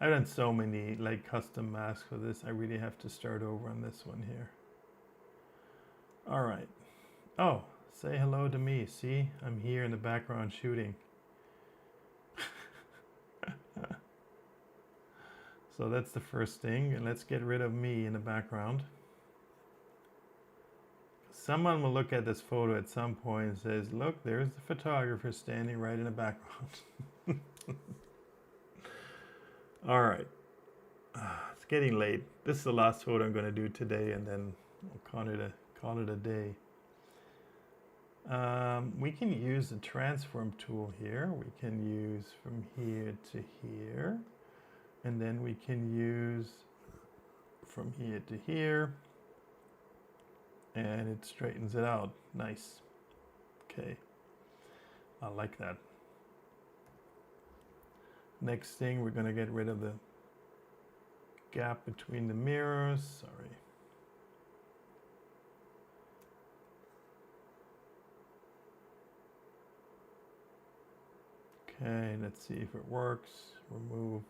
like custom masks for this. I really have to start over on this one here. All right. Oh, say hello to me. See, I'm here in the background shooting. So that's the first thing. And let's get rid of me in the background. Someone will look at this photo at some point and says, look, there's the photographer standing right in the background. All right. It's getting late. This is the last photo I'm going to do today, and then I'll call it a day. We can use the transform tool here. We can use from here to here. And then we can use from here to here. And it straightens it out. Nice. Okay. I like that. Next thing, we're going to get rid of the gap between the mirrors. Sorry. Okay, let's see if it works. Remove.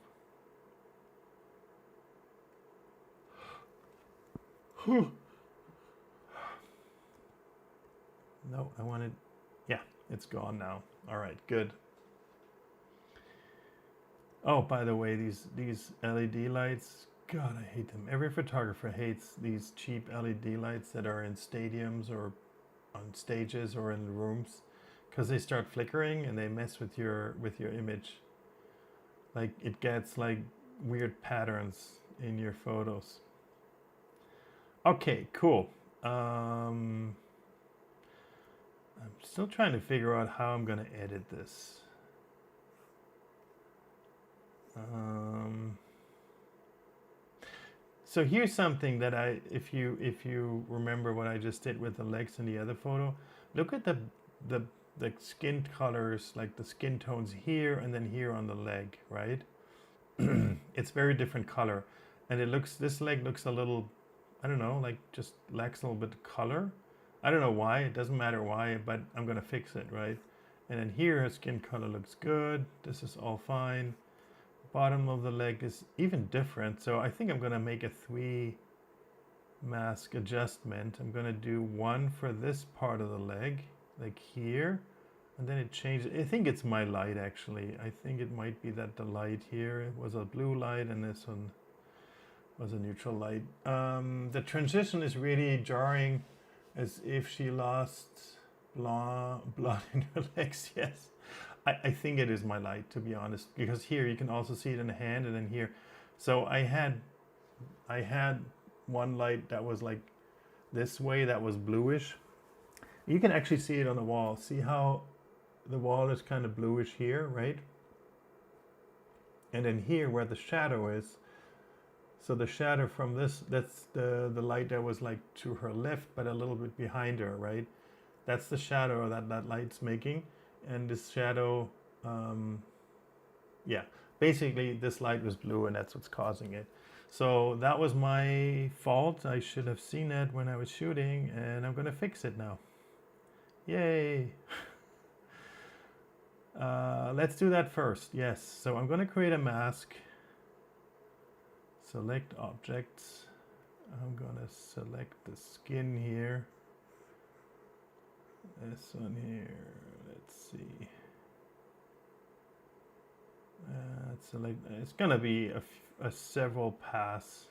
No, I wanted, yeah, it's gone now. All right, good. Oh, by the way, these LED lights, God, I hate them. Every photographer hates these cheap LED lights that are in stadiums or on stages or in rooms, because they start flickering and they mess with your image. Like it gets like weird patterns in your photos. Okay, cool. I'm still trying to figure out how I'm going to edit this. So here's something that if you remember what I just did with the legs in the other photo, look at the skin colors, like the skin tones here and then here on the leg, right? It's very different color, and this leg looks a little, I don't know, like just lacks a little bit of color. I don't know why, it doesn't matter why, but I'm gonna fix it, right? And then here her skin color looks good. This is all fine. Bottom of the leg is even different. So I think I'm gonna make a 3 mask adjustment. I'm gonna do one for this part of the leg, like here, and then it changes. I think it's my light actually. I think it might be that the light here was a blue light and this one was a neutral light. The transition is really jarring, as if she lost blood in her legs. Yes, I think it is my light, to be honest, because here you can also see it in the hand and then here. So I had one light that was like this way, that was bluish. You can actually see it on the wall. See how the wall is kind of bluish here, right? And then here where the shadow is, so the shadow from this, that's the light that was like to her left, but a little bit behind her, right? That's the shadow that light's making. And this shadow, yeah, basically this light was blue and that's what's causing it. So that was my fault. I should have seen it when I was shooting, and I'm gonna fix it now. Yay. Let's do that first. Yes, so I'm gonna create a mask. Select objects. I'm gonna select the skin here. This one here, let's see. Select. It's gonna be a several pass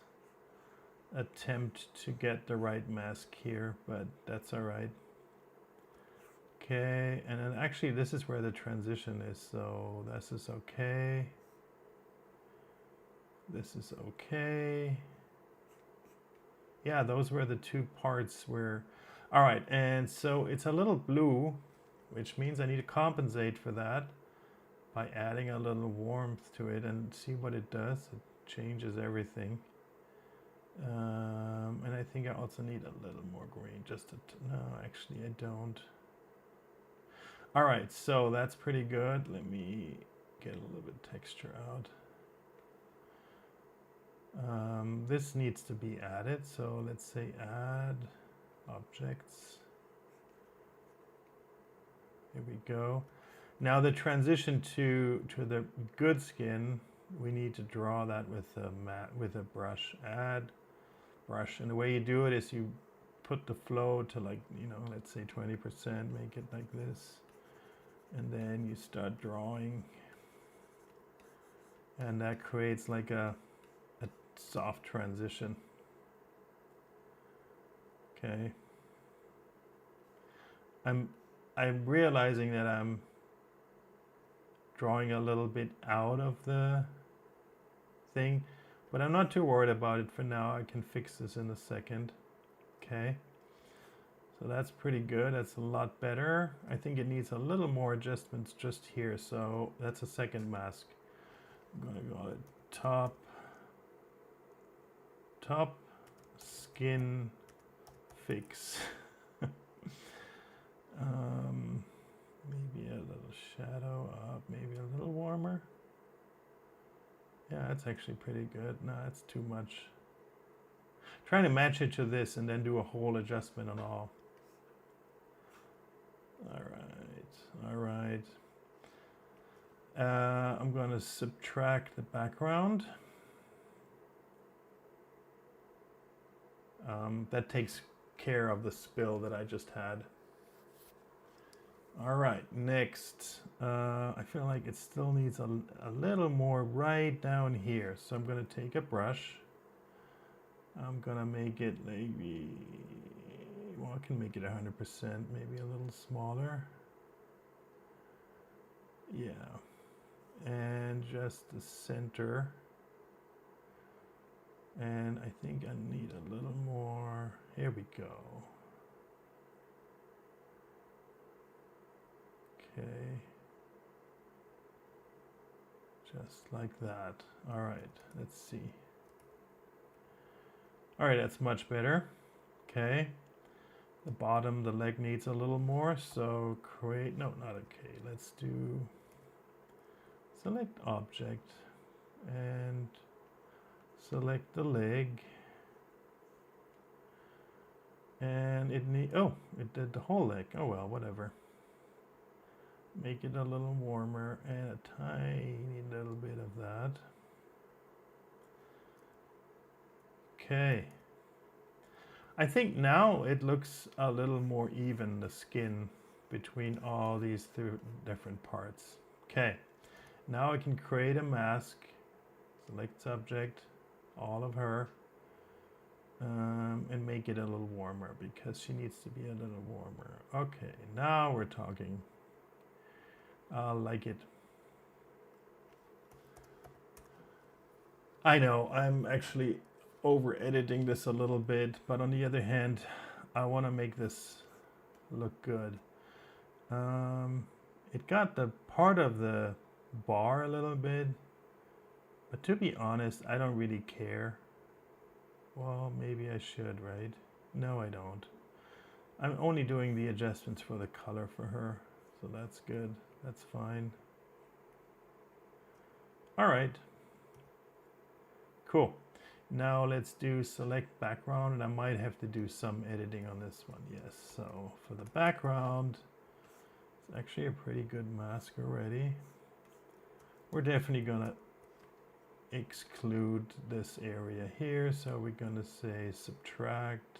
attempt to get the right mask here, but that's all right. Okay, and then actually this is where the transition is, so this is okay. This is okay. Yeah, those were the two parts where, all right, and so it's a little blue, which means I need to compensate for that by adding a little warmth to it, and see what it does. It changes everything. And I think I also need a little more green. No, actually I don't. All right, so that's pretty good. Let me get a little bit of texture out. This needs to be added, so let's say add objects. Here we go. Now the transition to the good skin, we need to draw that with a brush. Add brush, and the way you do it is you put the flow to, like, you know, let's say 20%, make it like this, and then you start drawing, and that creates like a soft transition. Okay. I'm realizing that I'm drawing a little bit out of the thing, but I'm not too worried about it for now. I can fix this in a second. Okay. So that's pretty good. That's a lot better. I think it needs a little more adjustments just here. So that's a second mask. I'm going to go to top skin fix. Maybe a little shadow up, maybe a little warmer. Yeah, that's actually pretty good. No, that's too much. Trying to match it to this and then do a whole adjustment on all. All right. I'm going to subtract the background. That takes care of the spill that I just had. All right, next. I feel like it still needs a little more right down here. So I'm going to take a brush. I'm going to make it maybe, well, I can make it 100%, maybe a little smaller. Yeah. And just the center. And I think I need a little more. Here we go. Okay. Just like that. All right, let's see. All right, that's much better. Okay. The bottom, the leg needs a little more, so create, no, not okay. Let's do select object and select the leg. And it did the whole leg. Oh well, whatever. Make it a little warmer and a tiny little bit of that. Okay. I think now it looks a little more even, the skin between all these different parts. Okay. Now I can create a mask. Select subject, all of her, and make it a little warmer because she needs to be a little warmer. Okay, now we're talking. I like it. I know I'm actually over editing this a little bit, but on the other hand, I want to make this look good. It got the part of the bar a little bit, but to be honest, I don't really care. Well, maybe I should, right? No, I don't. I'm only doing the adjustments for the color for her, so that's good. That's fine. All right. Cool. Now let's do select background, and I might have to do some editing on this one. Yes, so for the background, it's actually a pretty good mask already. We're definitely gonna exclude this area here, so we're gonna say subtract,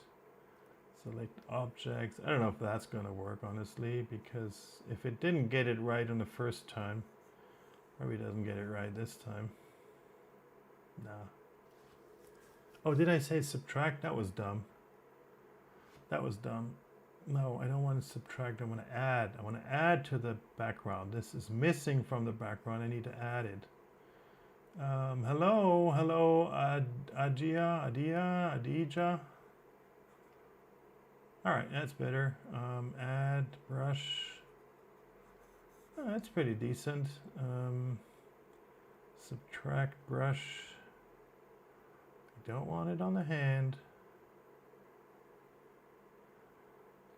select objects. I don't know if that's gonna work, honestly, because if it didn't get it right on the first time, probably doesn't get it right this time. Nah. Oh, did I say subtract? That was dumb. That was dumb. No, I don't want to subtract. I want to add. I want to add to the background. This is missing from the background. I need to add it. Hello, Adija. All right, that's better. Add brush. Oh, that's pretty decent. Subtract brush. I don't want it on the hand.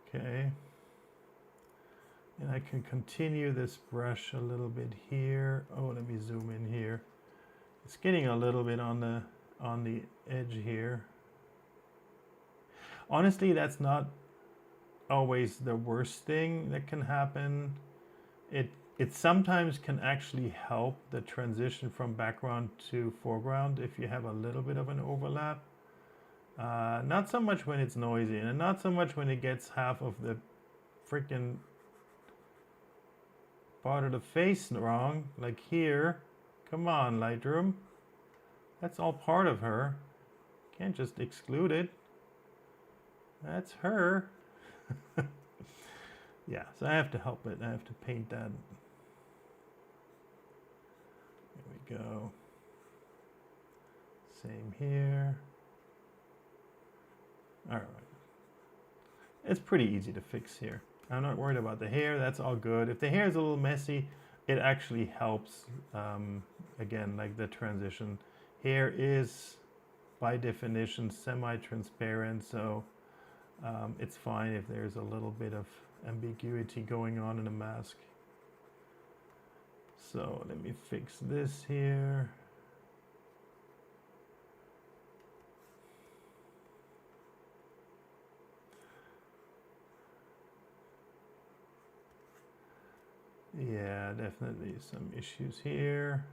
Okay. And I can continue this brush a little bit here. Oh, let me zoom in here. It's getting a little bit on the edge here. Honestly, that's not always the worst thing that can happen. It sometimes can actually help the transition from background to foreground if you have a little bit of an overlap. Not so much when it's noisy, and not so much when it gets half of the freaking part of the face wrong, like here. Come on, Lightroom. That's all part of her. Can't just exclude it. That's her. Yeah, so I have to help it. I have to paint that. There we go. Same here. All right. It's pretty easy to fix here. I'm not worried about the hair. That's all good. If the hair is a little messy, it actually helps. Again, like the transition. Hair is, by definition, semi-transparent, so it's fine if there's a little bit of ambiguity going on in the mask. So let me fix this here. Yeah, definitely some issues here.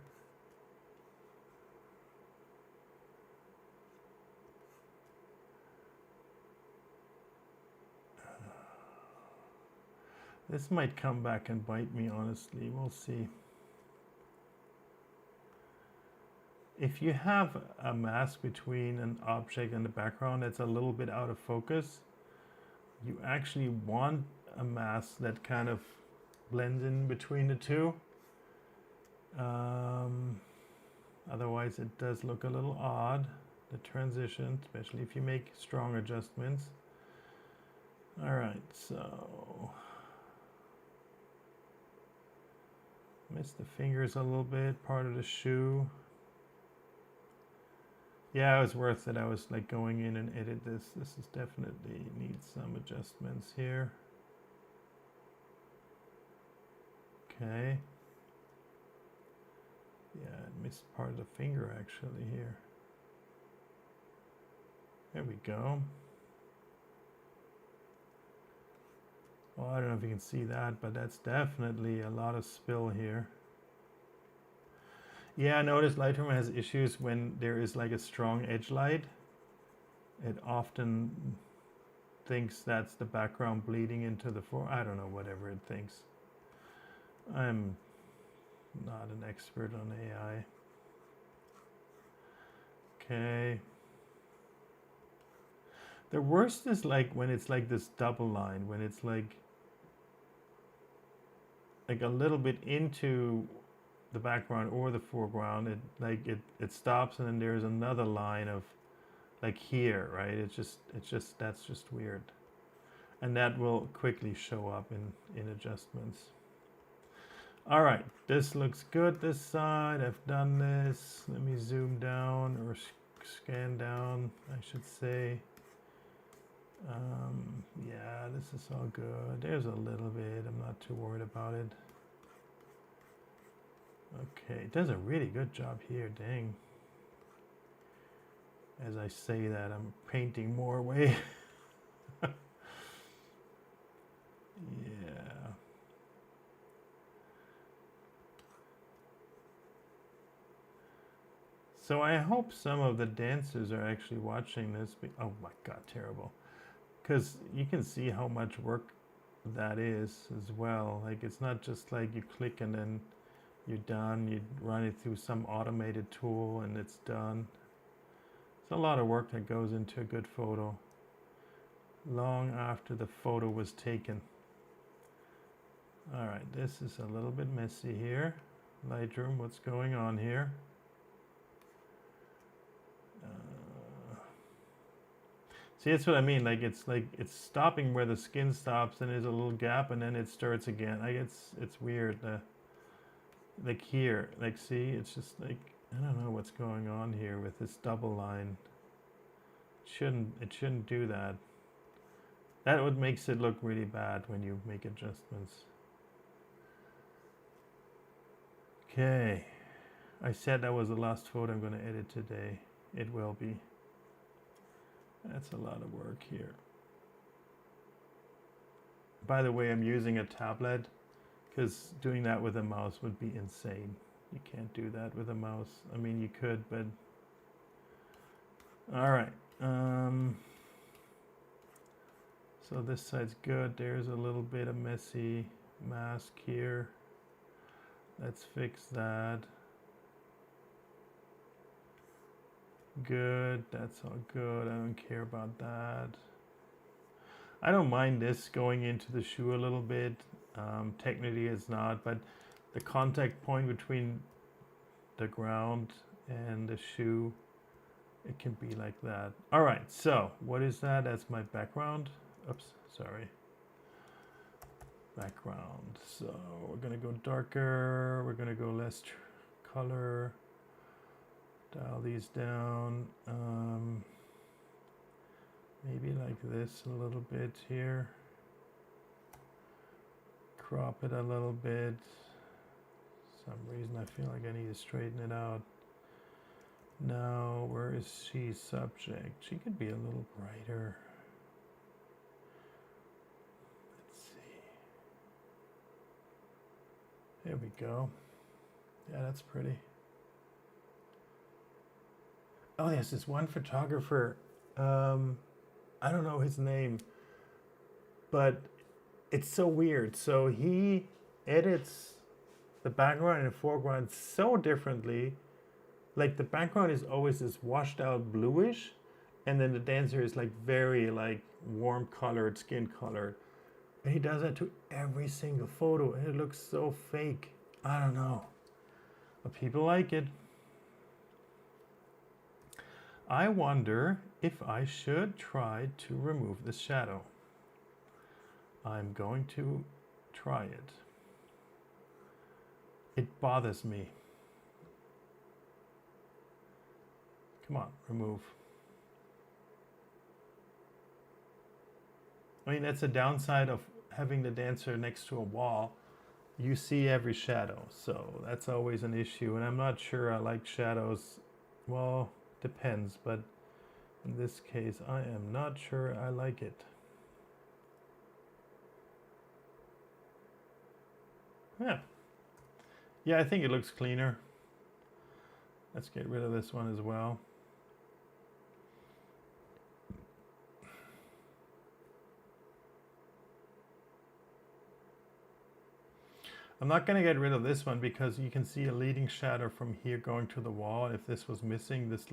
This might come back and bite me, honestly. We'll see. If you have a mask between an object and the background that's a little bit out of focus, you actually want a mask that kind of blends in between the two. Otherwise it does look a little odd, the transition, especially if you make strong adjustments. All right, so missed the fingers a little bit, part of the shoe. Yeah, it was worth it. I was like going in and edit this. This is definitely needs some adjustments here. Okay. Yeah, I missed part of the finger actually here. There we go. Well, I don't know if you can see that, but that's definitely a lot of spill here. Yeah, I noticed Lightroom has issues when there is like a strong edge light. It often thinks that's the background bleeding into the fore. I don't know, whatever it thinks. I'm not an expert on AI. Okay. The worst is like when it's like this double line, when it's like a little bit into the background or the foreground, it stops and then there's another line of like here, right? It's just that's just weird. And that will quickly show up in adjustments. All right, this looks good this side. I've done this. Let me zoom down or scan down, I should say. Yeah, this is all good. There's a little bit. I'm not too worried about it. Okay, it does a really good job here. Dang. As I say that, I'm painting more away. Yeah. So I hope some of the dancers are actually watching this. Oh my God, terrible. Because you can see how much work that is as well. Like it's not just like you click and then you're done. You run it through some automated tool and it's done. It's a lot of work that goes into a good photo. Long after the photo was taken. All right, this is a little bit messy here. Lightroom, what's going on here? See, that's what I mean. Like it's stopping where the skin stops, and there's a little gap, and then it starts again. Like it's weird. Like here, like see, it's just like I don't know what's going on here with this double line. It shouldn't do that. That what makes it look really bad when you make adjustments. Okay, I said that was the last photo I'm going to edit today. It will be. That's a lot of work here. By the way, I'm using a tablet because doing that with a mouse would be insane. You can't do that with a mouse. I mean, you could, but all right. So this side's good. There's a little bit of messy mask here. Let's fix that. Good, that's all good. I don't care about that. I don't mind this going into the shoe a little bit. Technically it's not, but the contact point between the ground and the shoe, it can be like that. All right, so what is that? That's my background. Oops, sorry. Background. So we're gonna go darker. We're gonna go less color. Dial these down. Maybe like this a little bit here. Crop it a little bit. For some reason I feel like I need to straighten it out. Now, where is she subject? She could be a little brighter. Let's see. There we go. Yeah, that's pretty. Oh, yes, this one photographer. I don't know his name, but it's so weird. So he edits the background and the foreground so differently. Like the background is always this washed out bluish, and then the dancer is like very like warm colored, skin colored. And he does that to every single photo, and it looks so fake. I don't know, but people like it. I wonder if I should try to remove this shadow. I'm going to try it. It bothers me. Come on, remove. I mean, that's the downside of having the dancer next to a wall. You see every shadow, so that's always an issue. And I'm not sure I like shadows. Well, depends, but in this case, I am not sure I like it. Yeah, I think it looks cleaner. Let's get rid of this one as well. I'm not going to get rid of this one because you can see a leading shadow from here going to the wall. If this was missing, this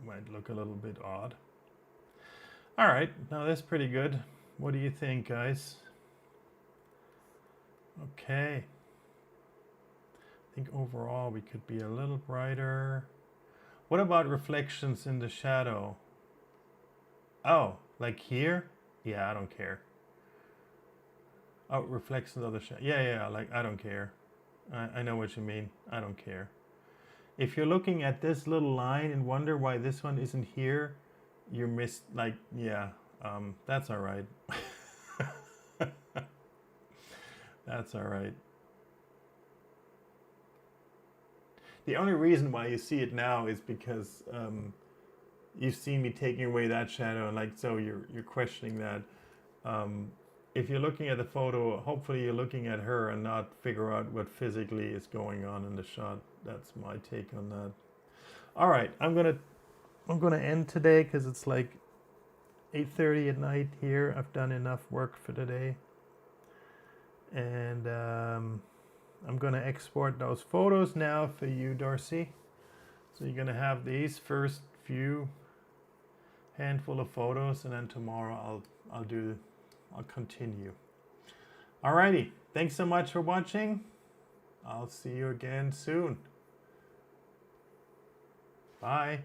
might look a little bit odd. All right, now that's pretty good. What do you think, guys? Okay. I think overall we could be a little brighter. What about reflections in the shadow? Oh, like here? Yeah, I don't care. Oh, reflections of the shadow. Yeah, like I don't care. I know what you mean. I don't care. If you're looking at this little line and wonder why this one isn't here, you're like, yeah, that's all right. That's all right. The only reason why you see it now is because you've seen me taking away that shadow, and like so you're questioning that. If you're looking at the photo, hopefully you're looking at her and not figure out what physically is going on in the shot. That's my take on that. All right, I'm gonna end today because it's like 8:30 at night here. I've done enough work for today, and I'm gonna export those photos now for you, Darcey. So you're gonna have these first few handful of photos, and then tomorrow I'll continue. Alrighty, thanks so much for watching. I'll see you again soon. Bye.